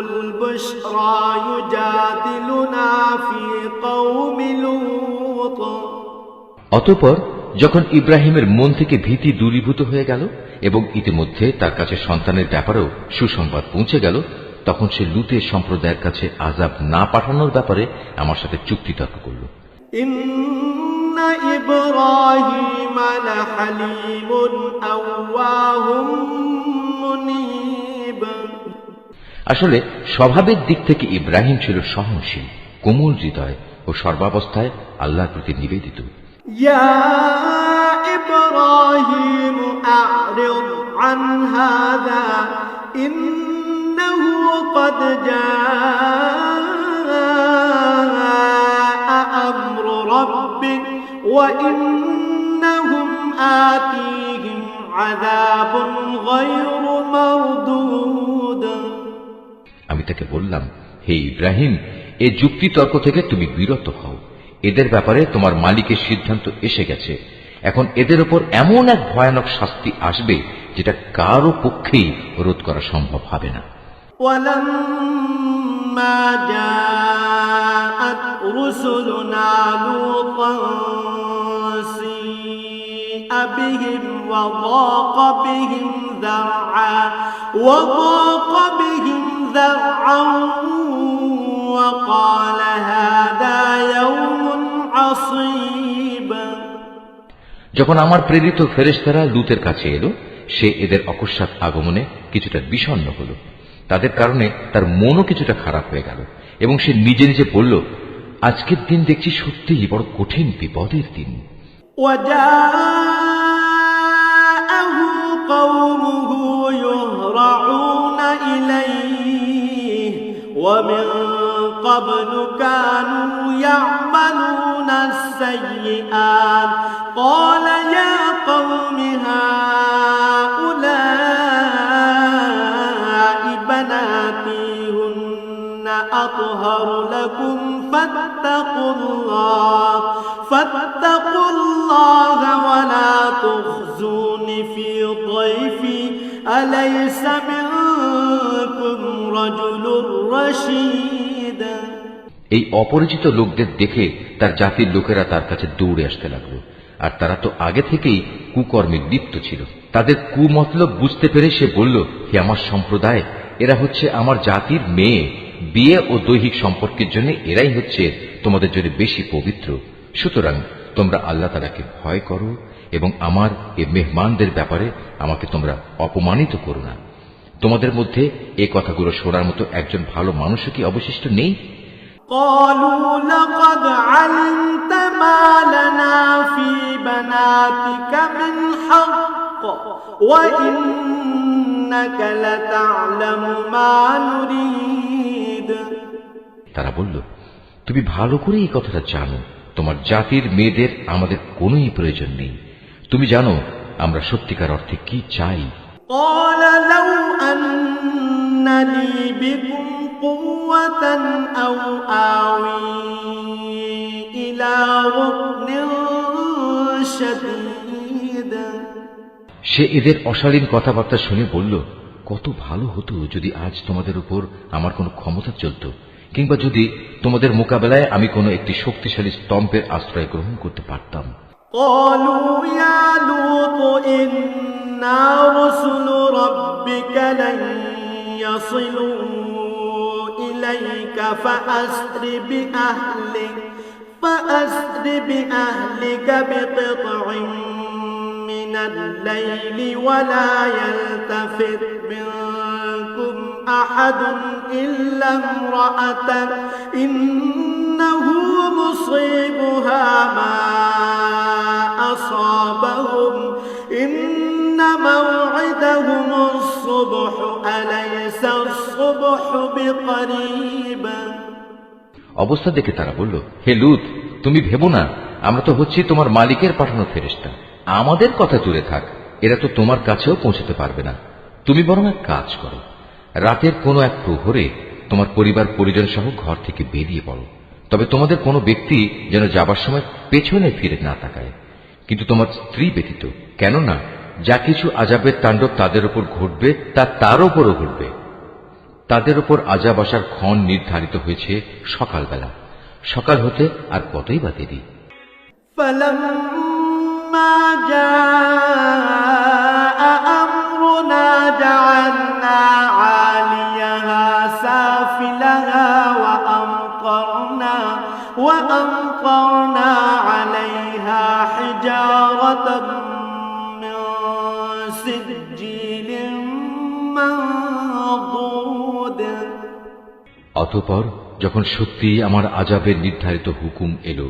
البشرى يجادلنا في قوم لوط অতঃপর যখন ইব্রাহিমের মন থেকে ভীতি দূরীভূত হয়ে গেল এবং ইতিমধ্যে তার কাছে সন্তানের ব্যাপারেও সুসংবাদ পৌঁছে গেল, তখন সে লুতের সম্প্রদায়ের কাছে আযাব না পাঠানোর ব্যাপারে আমার সাথে চুক্তিতর্ক করল। إن إبراهيم لحليم أواه منيب আসলে স্বভাবের দিক থেকে ইব্রাহিম ছিল সহনশীল, কোমল হৃদয় ও সর্বাবস্থায় আল্লাহর প্রতি নিবেদিত। يا إبراهيم أعرض عن هذا إنه قد جاء أمر ربك وإنهم آتيهم عذاب غير مردود আমি তাকে বললাম, হে ইব্রাহিম, এই যুক্তিতর্ক থেকে তুমি বিরত হও। এদের ব্যাপারে তোমার মালিকের সিদ্ধান্ত এসে গেছে। এখন এদের উপর এমন এক ভয়ানক শাস্তি আসবে যেটা কারো পক্ষেই রোধ করা সম্ভব হবে না। ولما جاءت رسلنا لوطا سيء بهم وضاق بهم ذرعا وقال هذا يوم عصيب যখন আমার প্রেরিত ফেরেশতারা লূতের কাছে এলো, সে এদের অকস্মাৎ আগমনে কিছুটা বিষণ্ণ হল। তাদের কারণে তার মনও কিছুটা খারাপ হয়ে গেল এবং সে নিজে নিজে বলল, আজকের দিন দেখছি সত্যিই বড় কঠিন বিপদের দিন। وجاءه قومه يهرعون إليه ومن قبل كانوا يعملون السيئات قال يا قوم هؤلاء بناتي هن أطهر لكم فاتقوا الله ولا تخزون في ضيفي أليس منكم رجل رشيد এই অপরিচিত লোকদের দেখে তার জাতির লোকেরা তার কাছে দৌড়ে আসতে লাগলো, আর তারা তো আগে থেকেই কুকর্মে লিপ্ত ছিল। তাদের কুমতলব বুঝতে পেরে সে বলল, হে আমার সম্প্রদায়, এরা হচ্ছে আমার জাতির মেয়ে। বিয়ে ও দৈহিক সম্পর্কের জন্য এরাই হচ্ছে তোমাদের জন্য বেশি পবিত্র। সুতরাং তোমরা আল্লাহ তাআলাকে ভয় করো এবং আমার এই মেহমানদের ব্যাপারে আমাকে তোমরা অপমানিত করো না। তোমাদের মধ্যে এই কথাগুলো শোনার মতো একজন ভালো মানুষও কি অবশিষ্ট নেই? قالوا لقد علمت ما لنا في بناتك من حق وإنك لتعلم ما نريد তারা বলল, তুমি ভালো করে এই কথাটা জানো, তোমার জাতির মেয়েদের আমাদের কোনোই প্রয়োজন নেই। তুমি জানো আমরা সত্যিকার অর্থে কি চাই। قال لو أن لي بكم قوة أو آوي إلى ركن شديد সে এদের অশালীন কথাবার্তা শুনে বলল, কত ভালো হতো যদি আজ তোমাদের উপর আমার কোনো ক্ষমতা চলত, কিংবা যদি তোমাদের মোকাবেলায় আমি কোনো একটি শক্তিশালী স্তম্ভের আশ্রয় গ্রহণ করতে পারতাম। قالوا يا لوط إنا رسل ربك لن يصلوا إليك فأسر بأهلك بقطع من الليل ولا يلتفت منكم أحد إلا امرأتك مصيبها ما أصابهم إن موعدهم الصبح أليس الصبح بقريب অবস্থা দেখে তারা বলল, হে লূত, তুমি ভেবো না আমরা তো হচ্ছি তোমার মালিকের পাঠানো ফেরেশতা। আমাদের কথা দূরে থাক, এরা তো তোমার কাছেও পৌঁছতে পারবে না। তুমি বরং এক কাজ করো, রাতের কোনো এক প্রহরে তোমার পরিবার পরিজন সহ ঘর থেকে বেরিয়ে পড়ো। তবে তোমাদের কোনো ব্যক্তি যেন যাবার সময় পেছনে ফিরে না তাকায়, কিন্তু তোমার স্ত্রী ব্যতীত। কেননা যা কিছু আযাবের তাণ্ডব তাদের উপর ঘটবে তা তার উপরও ঘটবে। তাদের উপর আযাব আসার ক্ষণ নির্ধারিত হয়েছে সকালবেলা। সকাল হতে আর কতই বা দেরি। فلما جاء أمرنا جعلنا عاليها سافلها وأمطرنا عليها حجارة من سجيل منضود অতঃপর যখন সত্যি আমার আযাবের নির্ধারিত হুকুম এলো,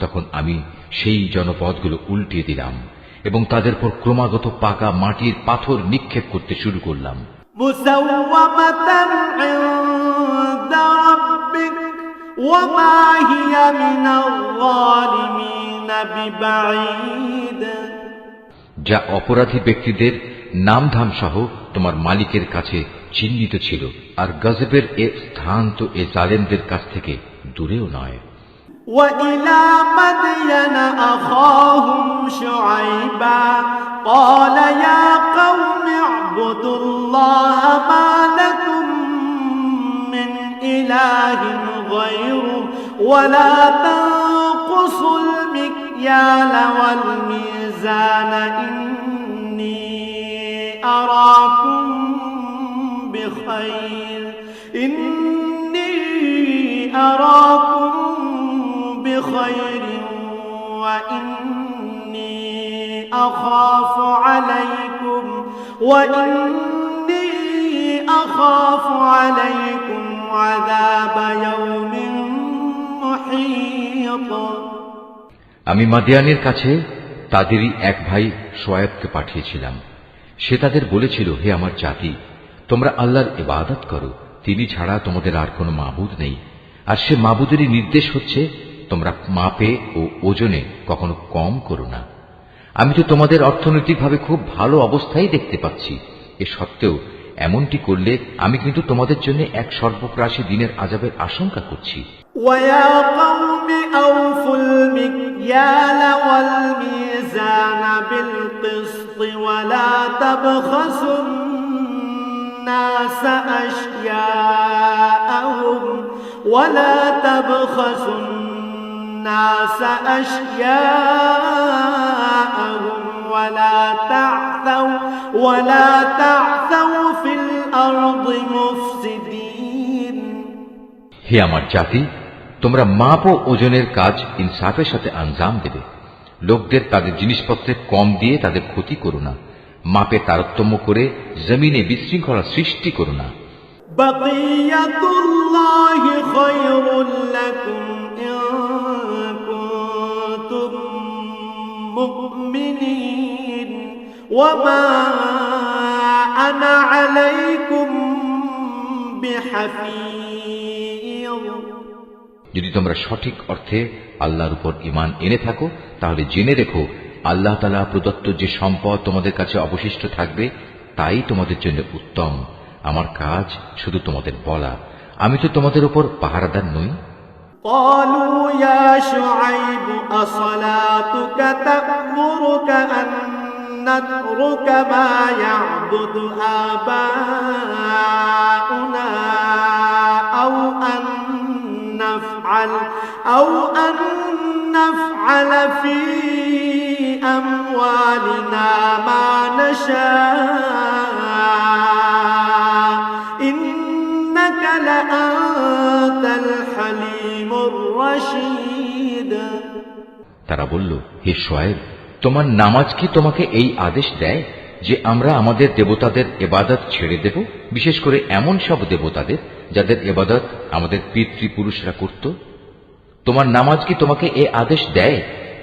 তখন আমি সেই জনপদগুলো উল্টিয়ে দিলাম এবং তাদের পর ক্রমাগত পাকা মাটির পাথর নিক্ষেপ করতে শুরু করলাম। মুসাওয়ামাতান ইনদা রাব্বিক ওয়া মা হিয়া মিনাল যালিমিন বিবাঈদ, যা অপরাধী ব্যক্তিদের নামধাম সহ তোমার মালিকের কাছে চিহ্নিত ছিল, আর গজবের এ স্থান তো এ জালেমদের কাছ থেকে দূরেও নয়। وإلى مدين أخاهم شعيبا قال يا قوم اعبدوا الله ما لكم من إله غيره ولا تنقصوا المكيال والميزان إني أراكم بخير وإني أخاف عليكم عذاب يوم محيط। আমি মাদিয়ানের কাছে তাদেরই এক ভাই শোয়েবকে পাঠিয়েছিলাম। সে তাদের বলেছিল, হে আমার জাতি, তোমরা আল্লাহর ইবাদত করো, তিনি ছাড়া তোমাদের আর কোনো মাবুদ নেই। আর সে মাবুদেরই নির্দেশ হচ্ছে তোমরা মাপে ও ওজনে কখনো কম করো না। আমি তো তোমাদের অর্থনৈতিকভাবে খুব ভালো অবস্থায় দেখতে পাচ্ছি। এ সত্ত্বেও এমনটি করলে আমি কিন্তু তোমাদের জন্য এক সর্বগ্রাসী দিনের আযাবের আশঙ্কা করছি। وَيَا قَوْمِ أَوْفُوا الْمِكْيَالَ وَالْمِيزَانَ بِالْقِسْطِ وَلَا تَبْخَسُوا النَّاسَ أَشْيَاءَهُمْ ولا تعثوا في الأرض مفسدين। হে আমার জাতি, তোমরা মাপ ও ওজনের কাজ ইনসাফের সাথে আঞ্জাম দেবে। লোকদের তাদের জিনিসপত্রে কম দিয়ে তাদের ক্ষতি করো না। মাপে তারতম্য করে জমিনে বিশৃঙ্খলা সৃষ্টি করো না। বাকিয়াতুল্লাহি খায়রুল লাকুম ইন কুনতুম মুমিনিন ওয়া মা আনা আলাইকুম বিহাফিজ। যদি তোমরা সঠিক অর্থে আল্লাহর উপর ঈমান এনে থাকো, তাহলে জেনে রেখো আল্লাহ তাআলা প্রদত্ত যে সম্পদ তোমাদের কাছে অবশিষ্ট থাকবে তাই তোমাদের জন্য উত্তম। আমার কাজ শুধু তোমাদের বলা, আমি তো তোমাদের উপর পাহারাদার নই। قالوا يا شعيب أصلاتك تأمرك أن نترك ما يعبد آباؤنا أو أن نفعل في أموالنا ما نشاء إنك لأنت الحليم الرشيد। তারা বলল, হে শোয়েব, তোমার নামাজ কি তোমাকে এই আদেশ দেয় যে আমরা আমাদের দেবতাদের ইবাদত ছেড়ে দেব, বিশেষ করে এমন সব দেবতাদের যাদের ইবাদত আমাদের পিতৃপুরুষরা করত? তোমার নামাজ কি তোমাকে এ আদেশ দেয়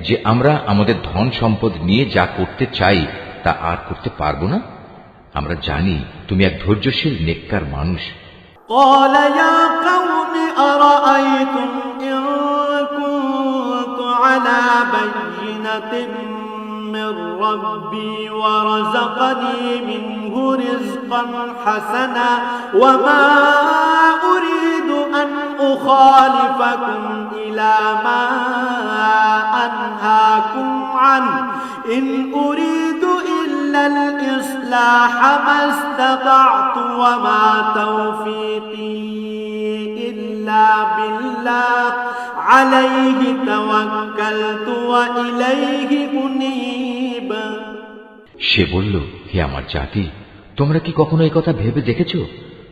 যে আমরা আমাদের ধন সম্পদ নিয়ে যা করতে চাই তা আর করতে পারবো না? আমরা জানি তুমি এক ধৈর্যশীল নেককার মানুষ। قال يا قوم أرأيتم إن كنت على بينة من ربي ورزقني منه رزقا حسنا وما أريد أن أخالفكم إلى ما أنهاكم عنه إن أريد إلا الإصلاح ما استطعت وما توفيقي إلا بالله عليه توكلت وإليه أنيب। সে বলল, হে আমার জাতি, তোমরা কি কখনো এই কথা ভেবে দেখেছ,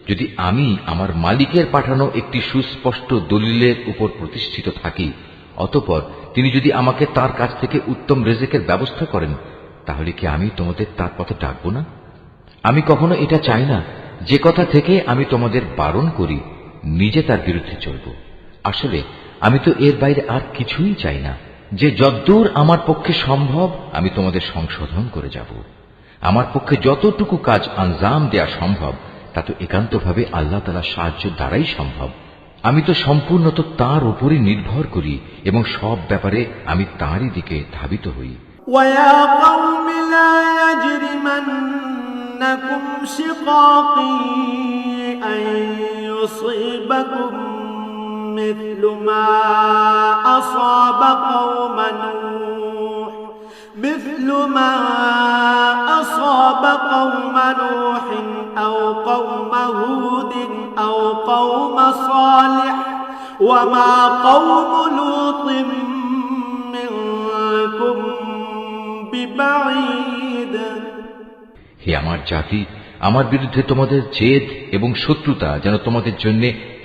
যদি আমি আমার মালিকের পাঠানো একটি সুস্পষ্ট দলিলের উপর প্রতিষ্ঠিত থাকি, অতঃপর তিনি যদি আমাকে তার কাছ থেকে উত্তম রিজিকের ব্যবস্থা করেন, তাহলে কি আমি তোমাদের তার পথে ডাকব না? আমি কখনো এটা চাই না যে কথা থেকে আমি তোমাদের বারণ করি নিজে তার বিরুদ্ধে চলব। আসলে আমি তো এর বাইরে আর কিছুই চাই না, যে যদ্দূর আমার পক্ষে সম্ভব আমি তোমাদের সংশোধন করে যাব। আমার পক্ষে যতটুকু কাজ আঞ্জাম দেয়া সম্ভব তা তো একান্তভাবে আল্লাহ তাআলার সাহায্য দ্বারাই সম্ভব। আমি তো সম্পূর্ণত তার উপরই নির্ভর করি এবং সব ব্যাপারে আমি তাঁরই দিকে ধাবিত হই। ويا قوم لا يجرمنكم شقاقي أن يصيبكم مثل ما أصاب قوم نوح أو قوم هود أو قوم صالح وما قوم لوط منكم ببعيد। হে আমার জাতি, আমার বিরুদ্ধে তোমাদের জেদ এবং শত্রুতা যেন তোমাদের জন্য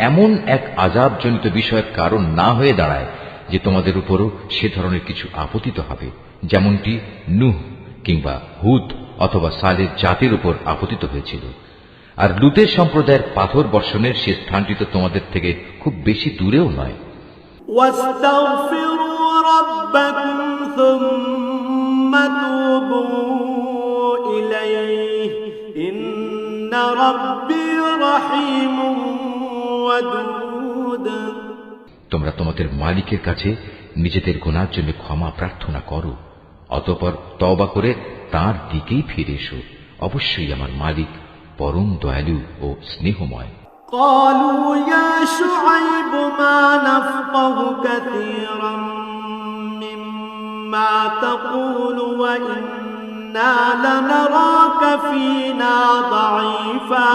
এমন এক আযাবজনিত বিষয়ের কারণ না হয়ে দাঁড়ায় যে তোমাদের উপরও সে ধরনের কিছু আপতিত হবে, যেমনটি নূহ কিংবা হুদ অথবা সালেহ জাতির উপর আপতিত হয়েছিল। আর লুতের সম্প্রদায়ের পাথর বর্ষণের সে স্থানটি তো তোমাদের থেকে খুব বেশি দূরেও নয়। واستغفروا ربكم ثم توبوا إليه إن ربي رحيم ودود। তোমরা তোমাদের মালিকের কাছে নিজেদের গুনার জন্য ক্ষমা প্রার্থনা করো, অতঃপর তওবা করে তার দিকেই ফিরে এসো। অবশ্যই আমার মালিক পরম দয়ালু ও স্নেহময়। قالوا يا شعيب ما نفقه كثيرا مما تقول وإنا لنراك فينا ضعيفا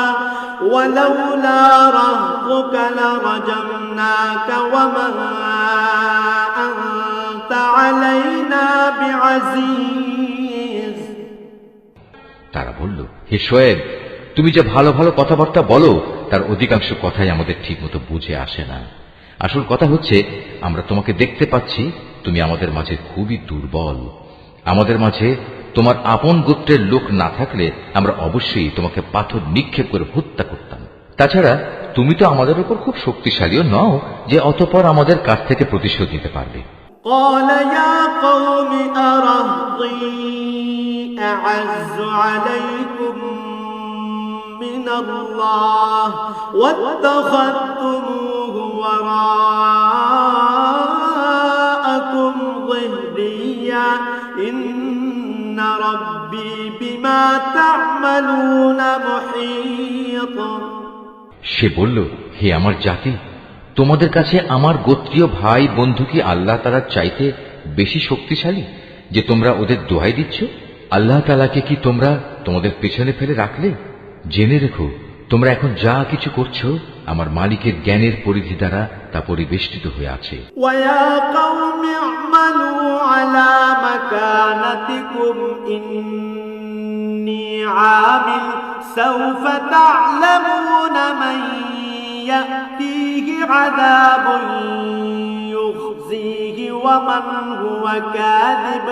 ولولا رهطك لرجمناك وما أنت علينا بعزيز। তারা বলল, হে শোয়েব, তুমি যে ভালো ভালো কথাবার্তা বলো তার অধিকাংশ কথাই আমাদের ঠিকমতো বুঝে আসে না। আসল কথা হচ্ছে, আমরা তোমাকে দেখতে পাচ্ছি তুমি আমাদের মাঝে খুবই দুর্বল। আমাদের মাঝে তোমার আপন গোত্রের লোক না থাকলে আমরা অবশ্যই তোমাকে পাথর নিক্ষেপ করে হত্যা করতাম। তাছাড়া তুমি তো আমাদের উপর খুব শক্তিশালীও নও যে অতঃপর আমাদের কাছ থেকে প্রতিশোধ নিতে পারবে। قال يا قوم أرهطي أعز عليكم من الله واتخذتموه وراءكم ظهريا إن ربي بما تعملون محيط। সে বলল, হে আমার জাতি, তোমাদের কাছে আমার গোত্রীয় ভাই বন্ধু কি আল্লাহ তাআলার চাইতে বেশি শক্তিশালী যে তোমরা ওদের দোহাই দিচ্ছ? আল্লাহ তাআলাকে কি তোমরা তোমাদের পেছনে ফেলে রাখলে? জেনে রেখো, তোমরা এখন যা কিছু করছো আমার মালিকের জ্ঞানের পরিধি দ্বারা তা পরিবেষ্টিত হয়ে আছে। ويا قوم اعملوا على مكانتكم إني عامل سوف تعلمون من يأتيه عذاب يخزيه ومن هو كاذب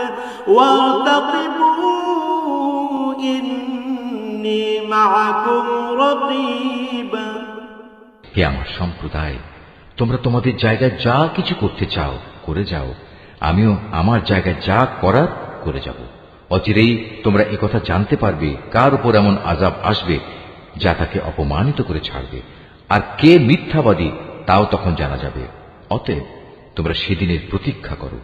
وارتقبوا إني معكم رقيب। হে আমার সম্প্রদায়, তোমরা তোমাদের জায়গায় যা কিছু করতে চাও করে যাও, আমিও আমার জায়গায় যা করার করে যাব। অচিরেই তোমরা একথা জানতে পারবে কার উপর এমন আযাব আসবে যা তাকে অপমানিত করে ছাড়বে, আর কে মিথ্যাবাদী তাও তখন জানা যাবে। অতএব তোমরা সেদিনের প্রতীক্ষা করো,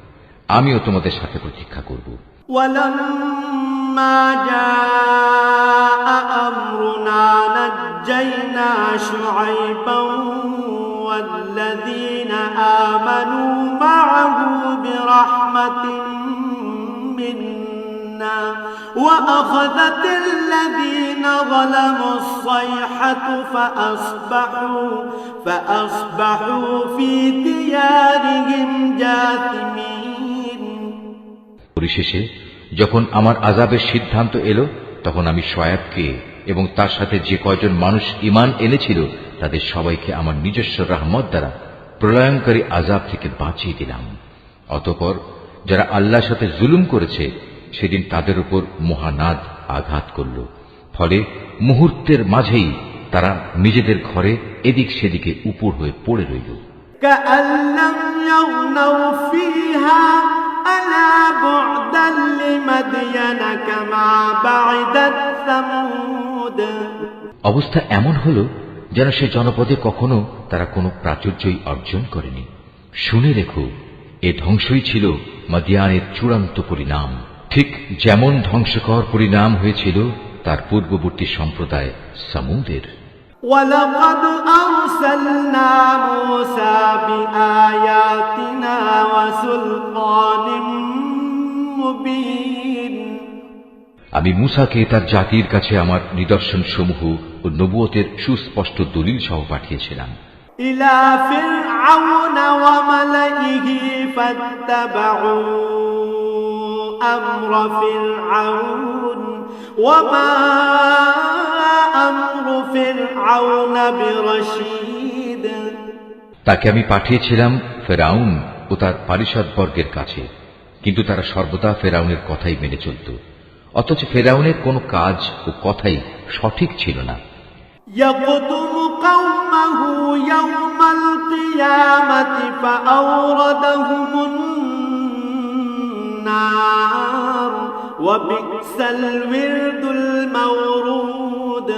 আমিও তোমাদের সাথে প্রতীক্ষা করব। ولما جاء أمرنا نجينا شعيبا والذين آمنوا معه برحمة منا وأخذت الذين ظلموا الصيحة فأصبحوا في ديارهم جاثمين। পরিশেষে যখন আমার আযাবের সিদ্ধান্ত এলো, তখন আমি শুআয়বকে এবং তার সাথে যে কয়জন মানুষ ঈমান এনেছিল তাদের সবাইকে আমার নিজস্ব রহমত দ্বারা প্রলয়ঙ্কারী আযাব থেকে বাঁচিয়ে দিলাম। অতঃপর যারা আল্লাহর সাথে জুলুম করেছে সেদিন তাদের উপর মহানাদ আঘাত করল, ফলে মুহূর্তের মাঝেই তারা নিজেদের ঘরে এদিক সেদিকে উপুড় হয়ে পড়ে রইল। كأن لم يغنوا فيها ألا بعدا لمدين كما بعدت ثمود। অবস্থা এমন হল যেন সে জনপদে কখনো তারা কোনো প্রাচুর্যই অর্জন করেনি। শুনে রেখো, এ ধ্বংসই ছিল মাদিয়ানের চূড়ান্ত পরিণাম, ঠিক যেমন ধ্বংসকর পরিণাম হয়েছিল তার পূর্ববর্তী সম্প্রদায় সামুদের। ولقد أرسلنا موسى بآياتنا وسلطان مبين। আমি মূসাকে তার জাতির কাছে আমার নিদর্শন সমূহ ও নবুয়তের সুস্পষ্ট দলিল সহ পাঠিয়েছিলাম। إلى فرعون وملئه فاتبعوا أمر فرعون وما أمر فرعون برشيد। তাকে আমি পাঠিয়েছিলাম ফেরাউন ও তার পারিষদবর্গের কাছে, কিন্তু তারা সর্বদা ফেরাউনের কথাই মেনে চলত, অথচ ফেরাউনের কোনো কাজ ও কথাই সঠিক ছিল না। يقدم قومه يوم القيامة فأوردهم النار وبئس الورد المورود।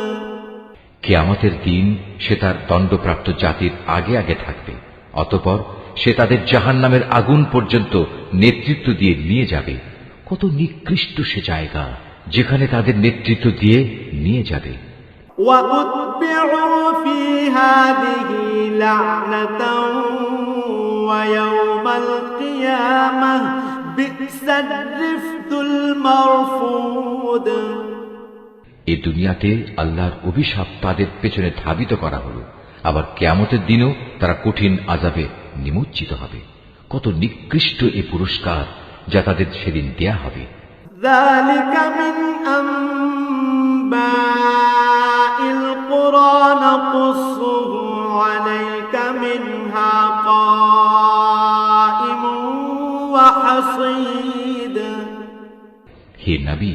কিয়ামতের দিন সে তার দণ্ডপ্রাপ্ত জাতির আগে আগে থাকবে, অতঃপর সে তাদের জাহান্নামের আগুন পর্যন্ত নেতৃত্ব দিয়ে নিয়ে যাবে। কত নিকৃষ্ট সে জায়গা যেখানে তাদের নেতৃত্ব দিয়ে নিয়ে যাবে। وأتبعوا في هذه لعنة ويوم القيامة بئس الرفد المرفود। এ দুনিয়াতে আল্লাহর অভিশাপ তাদের পেছনে ধাবিত করা হলো, আবার কিয়ামতের দিনও তারা কঠিন আযাবে নিমজ্জিত হবে। কত নিকৃষ্ট এ পুরস্কার যা তাদের সেদিন দেয়া হবে। ذلك من أنباء القرى نقصه عليك منها قائم وحصيد। হে নবী,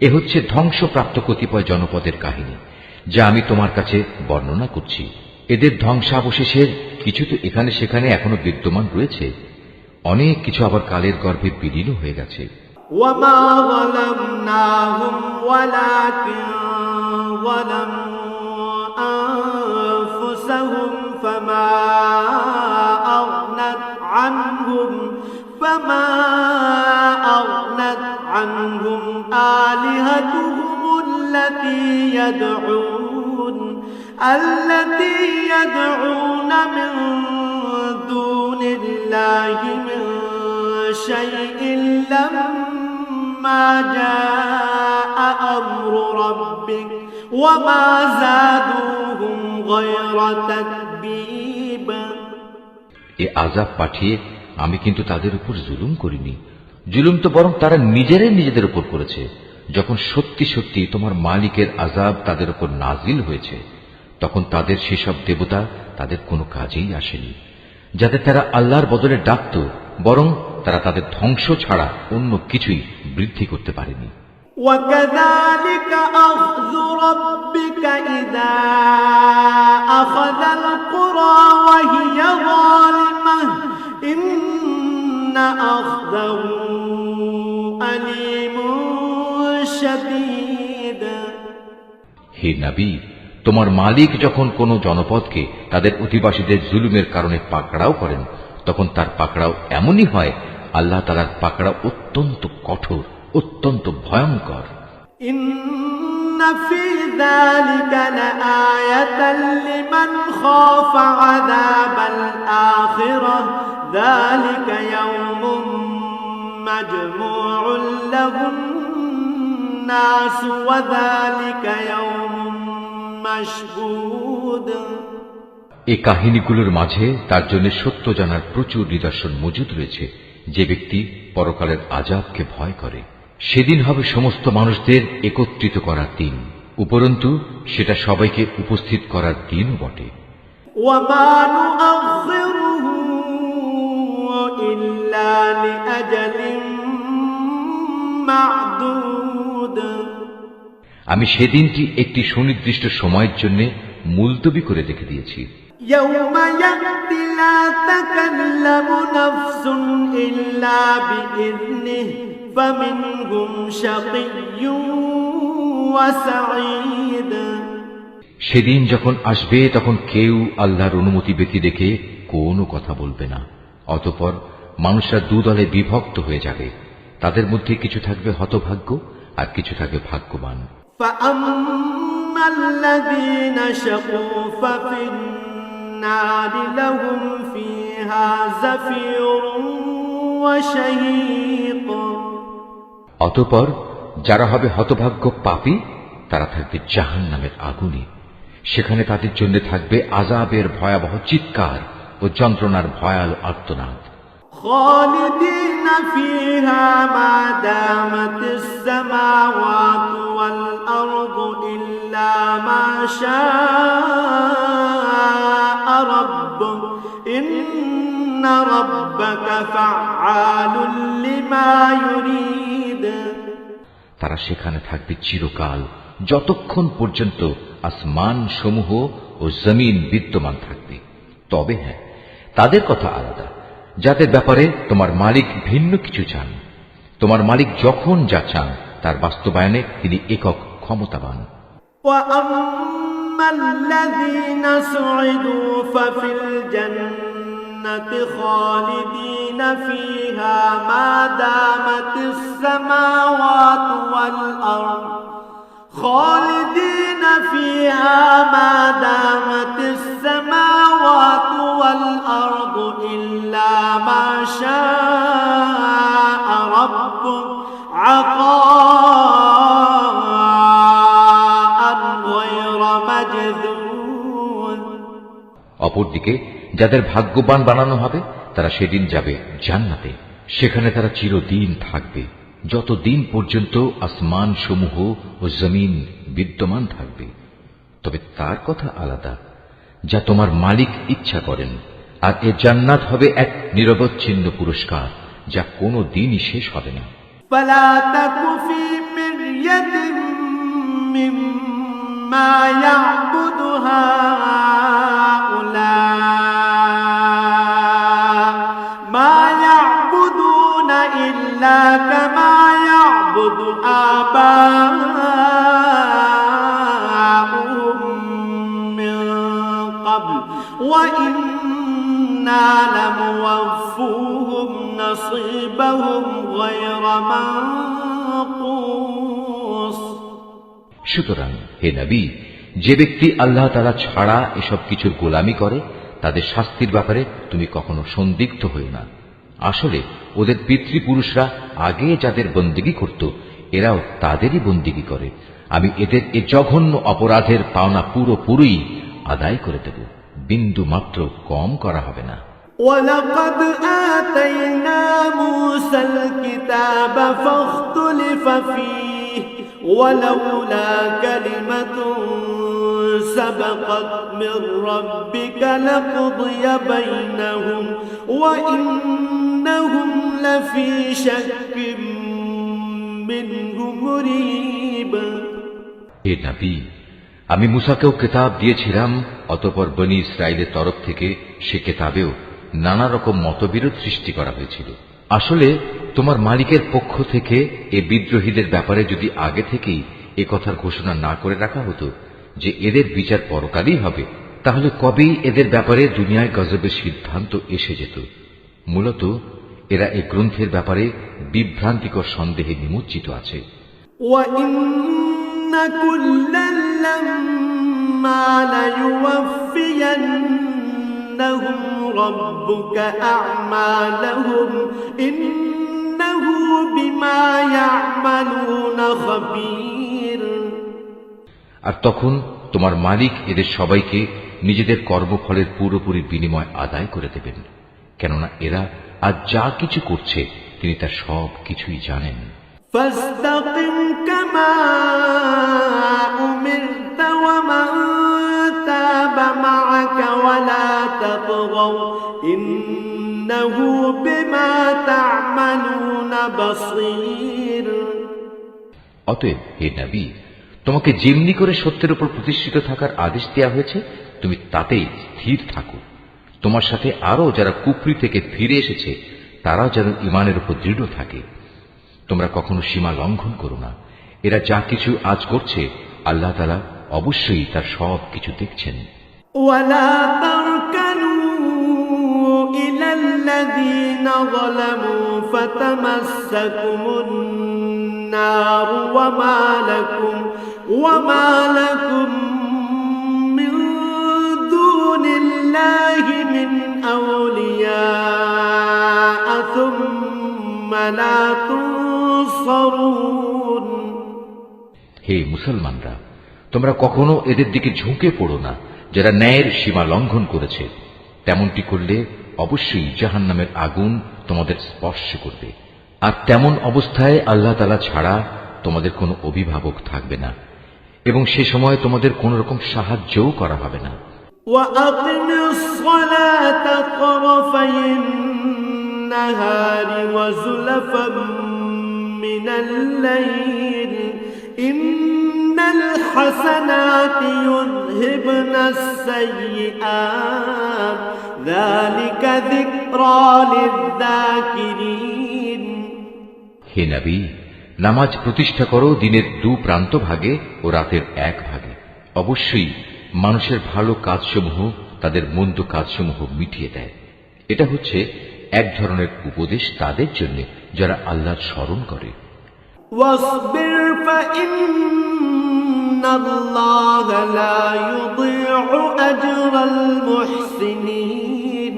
এ হচ্ছে ধ্বংসপ্রাপ্ত কতিপয় জনপদের কাহিনী যা আমি তোমার কাছে বর্ণনা করছি। এদের ধ্বংসাবশেষের কিছু তো এখানে সেখানে এখনো বিদ্যমান রয়েছে, অনেক কিছু আবার কালের গর্ভে বিলীন হয়ে গেছে। وما ظلمناهم ولكن ظلموا أنفسهم فما أغنت عنهم آلهتهم التي يدعون من دون الله من شيء لما جاء أمر ربك وما زادوهم غير تتبيب। এ আযাব পাঠিয়ে আমি কিন্তু তাদের উপর জুলুম করিনি, জুলুম তো বরং তারা নিজেরাই নিজেদের উপর করেছে। যখন সত্যি সত্যি তোমার মালিকের আযাব তাদের উপর নাজিল হয়েছে, তখন তাদের সেসব দেবতা তাদের কোনো কাজেই আসেনি যাদের তারা আল্লাহর বদলে ডাকত, বরং তারা তাদের ধ্বংস ছাড়া অন্য কিছুই বৃদ্ধি করতে পারেনি। وكذلك أخذ ربك إذا أخذ القرى القرى وهي ظالمة إن أخذه أليم شديد হে নবী, তোমার মালিক যখন কোন জনপদকে তাদের অধিবাসীদের জুলুমের কারণে পাকড়াও করেন, তখন তার পাকড়াও এমনই হয়। আল্লাহ তাআলার পাকড়াও অত্যন্ত কঠোর, অত্যন্ত ভয়ঙ্কর। إن في ذلك لآية لمن خاف عذاب الآخرة ذلك يوم مجموع له الناس وذلك يوم مشهود এই কাহিনীগুলোর মাঝে তার জন্য সত্য জানার প্রচুর নিদর্শন মজুদ রয়েছে। যে ব্যক্তি পরকালের আযাবকে ভয় করে, সেদিন হবে সমস্ত মানুষদের একত্রিত করার দিন, উপরন্তু সেটা সবাইকে উপস্থিত করার দিনও বটে। وما نؤخره إلا لأجل معدود আমি সেদিনটি একটি সুনির্দিষ্ট সময়ের জন্য মুলতবি করে রেখে দিয়েছি। يوم يأتي لا تكلم نفس إلا بإذنه فمنهم شقي وسعيد সেদিন যখন আসবে তখন কেউ আল্লাহর অনুমতি ব্যতি রেখে কোনো কথা বলবে না। অতঃপর মানুষরা দুদলে বিভক্ত হয়ে যাবে, তাদের মধ্যে কিছু থাকবে হতভাগ্য আর কিছু থাকবে ভাগ্যবান। فأما الذين شقوا ففي النار لهم فيها زفير وشهيق অতঃপর যারা হবে হতভাগ্য পাপী, তারা থাকবে জাহান্নামের আগুনে। সেখানে তাদের জন্য থাকবে আযাবের ভয়াবহ চিৎকার ও যন্ত্রণার ভয়াল আর্তনাদ। خالدين فيها ما دامت السماوات والأرض إلا ما شاء ربك إن ربك فعال لما يريد তারা সেখানে থাকবে চিরকাল, যতক্ষণ পর্যন্ত আসমান সমূহ ও জমিন বিদ্যমান থাকবে। তবে হ্যাঁ, তাদের কথা আলাদা, যাদের ব্যাপারে তোমার মালিক ভিন্ন কিছু চান। তোমার মালিক যখন যা চান তার বাস্তবায়নে তিনি একক ক্ষমতাবান। وأما الذين سعدوا ففي الجنة خالدين فيها ما دامت السماوات والأرض خالدين فيها ما دامت السماوات والأرض إلا ما شاء ربك عطاء غير مجذوذ অপরদিকে যাদের ভাগ্যবান বানানো হবে তারা সেদিন যাবে জান্নাতে। সেখানে তারা চিরদিন থাকবে, যতদিন পর্যন্ত আসমান সমূহ ও জমিন বিদ্যমান থাকবে। তবে তার কথা আলাদা, যা তোমার মালিক ইচ্ছা করেন। আর এ জান্নাত হবে এক নিরবচ্ছিন্ন পুরস্কার, যা কোনো দিনই শেষ হবে না। فلا تك في مرية مما يعبد هؤلاء ما يعبدون إلا كما يعبد آباؤهم من قبل وإنا لموفوهم نصيبهم غير منقوص সুতরাং হে নবী, যে ব্যক্তি আল্লাহ তাআলা ছাড়া এসব কিছুর গোলামি করে তাদের শাস্তির ব্যাপারে তুমি কখনো সন্দিগ্ধ হও না। আসলে ওদের পিতৃপুরুষরা আগে যাদের বন্দেগী করত, এরাও তাদেরই বন্দেগী করে। আমি এদের এ জঘন্য অপরাধের পাওনা পুরোপুরি আদায় করে দেব, বিন্দু মাত্র কম করা হবে না। ولقد آتينا موسى الكتاب فاختلف فيه ولولا كلمة سبقت من ربك لقضي بينهم وإنهم لفي شك منه مريب হে নবী, আমি মুসাকেও কিতাব দিয়েছিলাম, অতঃপর বনী ইসরায়েলের তরফ থেকে সে কিতাবেও নানা রকম মতবিরোধ সৃষ্টি করা হয়েছিল। আসলে তোমার মালিকের পক্ষ থেকে এ বিদ্রোহীদের ব্যাপারে যদি আগে থেকেই এ কথার ঘোষণা না করে রাখা হতো যে এদের বিচার পরকালই হবে, তাহলে কবেই এদের ব্যাপারে দুনিয়ায় গজবের সিদ্ধান্ত এসে যেত। মূলত এরা এই গ্রন্থের ব্যাপারে বিভ্রান্তিকর সন্দেহে নিমজ্জিত আছে। وَإِنَّ كُلًّا لَّمَّا لَيُوَفِّيَنَّهُمْ رَبُّكَ أَعْمَالَهُمْ إِنَّهُ بِمَا يَعْمَلُونَ خَبِيرٌ। আর তখন তোমার মালিক এদের সবাইকে নিজেদের কর্মফলের পুরোপুরি বিনিময় আদায় করে দেবেন, কেননা এরা আজ যা কিছু করছে তিনি তার সব কিছুই জানেন। فاستقم كما أمرت ومن تاب معك ولا تطغوا إنه بما تعملون بصير। অতএব হে নবী, তোমাকে যেমনি করে সত্যের উপর প্রতিষ্ঠিত থাকার আদেশ দেওয়া হয়েছে তুমি তাতেই স্থির থাকো। তোমার সাথে আরো যারা কুফরি থেকে ফিরে এসেছে তারা যেন ঈমানের উপর দৃঢ় থাকে। তোমরা কখনো সীমা লঙ্ঘন করো না। এরা যা কিছু আজ করছে আল্লাহ তাআলা অবশ্যই তার সব কিছু দেখছেন। ولا تركنوا إلى الذين ظلموا فتمسكم النار وما لكم من دون الله من أولياء ثم لا تنصرون। হে মুসলমানরা, তোমরা কখনো এদের দিকে ঝুঁকে পড়ো না যারা ন্যায়ের সীমা লঙ্ঘন করেছে। তেমনটি করলে অবশ্যই জাহান্নামের আগুন তোমাদের স্পর্শ করবে। আর তেমন অবস্থায় আল্লাহ তাআলা ছাড়া তোমাদের কোনো অভিভাবক থাকবে না এবং সে সময় তোমাদের কোন রকম সাহায্যও করা হবে না। وأقم الصلاة طرفي النهار وزلفا من الليل إن الحسنات يذهبن السيئات ذلك ذكرى للذاكرين। হে নবী, নামাজ প্রতিষ্ঠা করো দিনের দু প্রান্ত ভাগে ও রাতের এক ভাগে। অবশ্যই মানুষের ভালো কাজসমূহ তাদের মন্দ কাজসমূহ মিটিয়ে দেয়। এটা হচ্ছে এক ধরনের উপদেশ তাদের জন্য যারা আল্লাহর স্মরণ করে। واصبر فإن الله لا يضيع أجر المحسنين।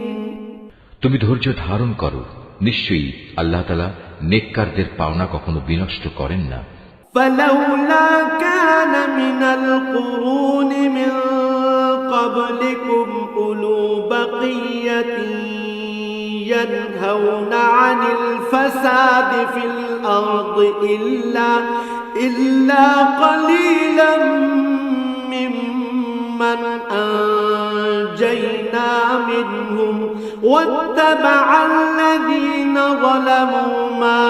তুমি ধৈর্য ধারণ করো, নিশ্চয়ই আল্লাহ তাআলা নেককারদের পাওনা কখনো বিনষ্ট করেন না। فلولا كان من القرون من قبلكم أولو بقية ينهون عن الفساد في الأرض إلا قليلا ممن أنجينا منهم واتبع الذين ظلموا ما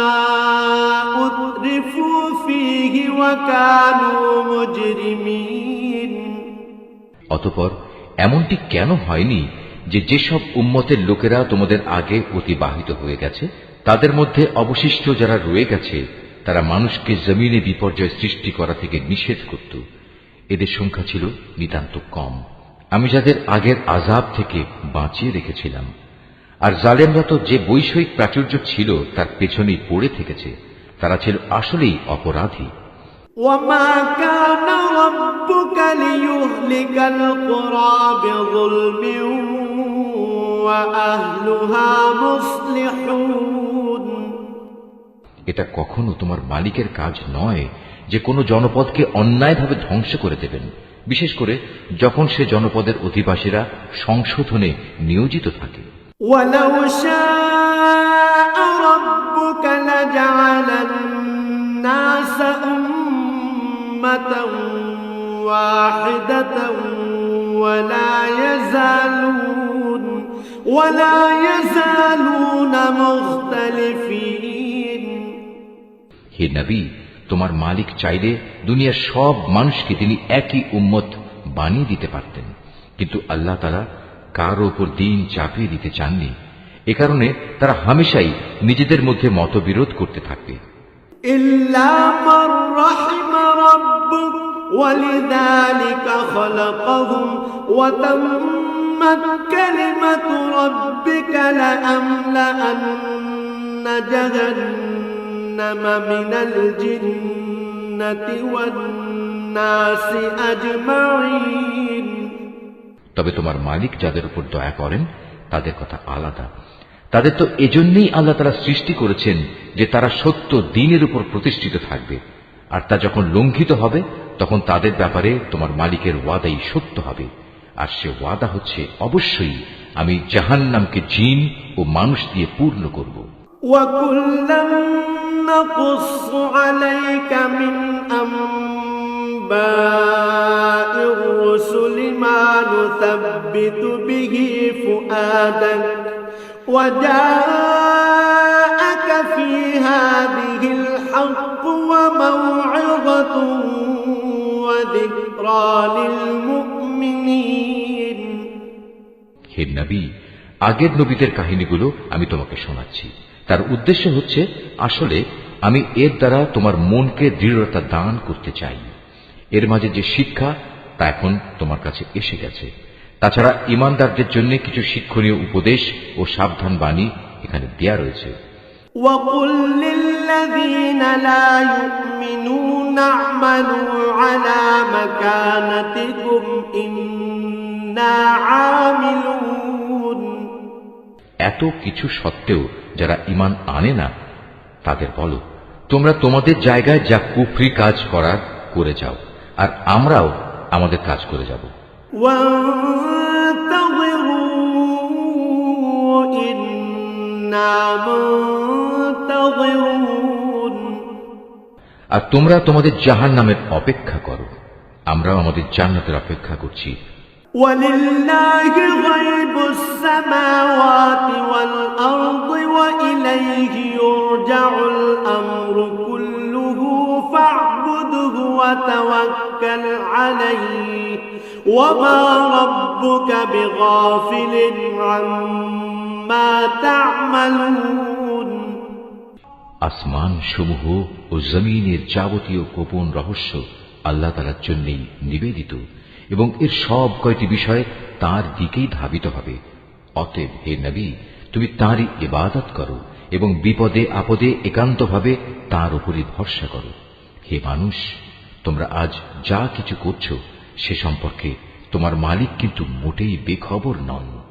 أترفوا فيه وكانوا مجرمين। অতঃপর এমনটি কেন হয়নি যে যেসব উম্মতের লোকেরা তোমাদের আগে অতিবাহিত হয়ে গেছে তাদের মধ্যে অবশিষ্ট যারা রয়ে গেছে তারা মানুষকে জমিনে বিপর্যয় সৃষ্টি করা থেকে নিষেধ করত। এদের সংখ্যা ছিল নিতান্ত কম। আমি যাদের আগের আযাব থেকে বাঁচিয়ে রেখেছিলাম। আর জালেমরা তো যে বৈষয়িক প্রাচুর্য ছিল তার পেছনেই পড়ে থেকেছে। তারা ছিল আসলেই অপরাধী। وما كان ربك ليهلك القرى بظلم وأهلها مصلحون। এটা কখনো তোমার মালিকের কাজ নয় যে কোনো জনপদকে অন্যায়ভাবে ধ্বংস করে দেবেন, বিশেষ করে যখন সে জনপদের অধিবাসীরা সংশোধনে নিয়োজিত থাকে। ولو شاء ربك لجعل الناس أمة واحدة ولا يزالون مختلفين। হে নবী, তোমার মালিক চাইলে দুনিয়ার সব মানুষকে তিনি একই উম্মত বানিয়ে দিতে পারতেন, কিন্তু আল্লাহ তাআলা কারো উপর দিন চাপিয়ে দিতে চাননি। এ কারণে তারা হামেশাই নিজেদের মধ্যে মতবিরোধ করতে থাকবে। إلا من رحم ربك ولذلك خلقهم وتمت كلمة ربك لأملأن جهنم من الجنة والناس أجمعين। তবে তোমার মালিক যাদের উপর দয়া করেন তাদের কথা আলাদা। তাদের তো এজন্যই আল্লাহ তাআলা সৃষ্টি করেছেন যে তারা সত্য দ্বীনের উপর প্রতিষ্ঠিত থাকবে, আর তা যখন লঙ্ঘিত হবে তখন তাদের ব্যাপারে তোমার মালিকের ওয়াদাই সত্য হবে। আর সে ওয়াদা হচ্ছে অবশ্যই আমি জাহান্নামকে জিন ও মানুষ দিয়ে পূর্ণ করব। وَكُلًّا نَّقُصُّ عَلَيْكَ مِنْ أَنبَاءِ الرُّسُلِ مَا نُثَبِّتُ بِهِ فُؤَادَكَ وَجَاءَكَ فِي هَٰذِهِ الْحَقُّ وَمَوْعِظَةٌ وَذِكْرَىٰ لِلْمُؤْمِنِينَ। হে নবী, আগের নবীদের কাহিনীগুলো আমি তোমাকে শোনাচ্ছি। তার উদ্দেশ্য হচ্ছে আসলে আমি এর দ্বারা তোমার মনকে দৃঢ়তা দান করতে চাই। এর মাঝে যে শিক্ষা তা এখন তোমার কাছে এসে গেছে। তাছাড়া ঈমানদারদের জন্য কিছু শিক্ষণীয় উপদেশ ও সাবধান বাণী এখানে দেয়া রয়েছে। وَقُل لِّلَّذِينَ لَا يُؤْمِنُونَ اعْمَلُوا عَلَىٰ مَكَانَتِكُمْ إِنَّا عَامِلُونَ। এত কিছু সত্ত্বেও যারা ঈমান আনে না তাদের বলো, তোমরা তোমাদের জায়গায় যা কুফরি কাজ করার করে যাও, আর আমরাও আমাদের কাজ করে যাব। وَانتَظِرُوا إِنَّا مُنتَظِرُونَ। আর তোমরা তোমাদের জাহান্নামের অপেক্ষা করো, আমরাও আমাদের জান্নাতের অপেক্ষা করছি। وَلِلَّهِ غَيْبُ السَّمَاوَاتِ وَالْأَرْضِ وَإِلَيْهِ يُرْجَعُ الْأَمْرُ كُلُّهُ فَاعْبُدْهُ وَتَوَكَّلْ عَلَيْهِ وَمَا رَبُّكَ بِغَافِلٍ عَمَّا تَعْمَلُونَ। আসমান সমূহ ও জমিনের যাবতীয় গোপন রহস্য আল্লাহ তাআলার জন্যই নিবেদিত, এবং এর সব কয়টি বিষয় তার দিকেই ধাবিত হবে। অতএব হে নবী, তুমি তাঁরই ইবাদত করো এবং বিপদে আপদে একান্তভাবে তাঁর উপরই ভরসা করো। হে মানুষ, তোমরা আজ যা কিছু করছো সে সম্পর্কে তোমার মালিক কিন্তু মোটেই বেখবর নন।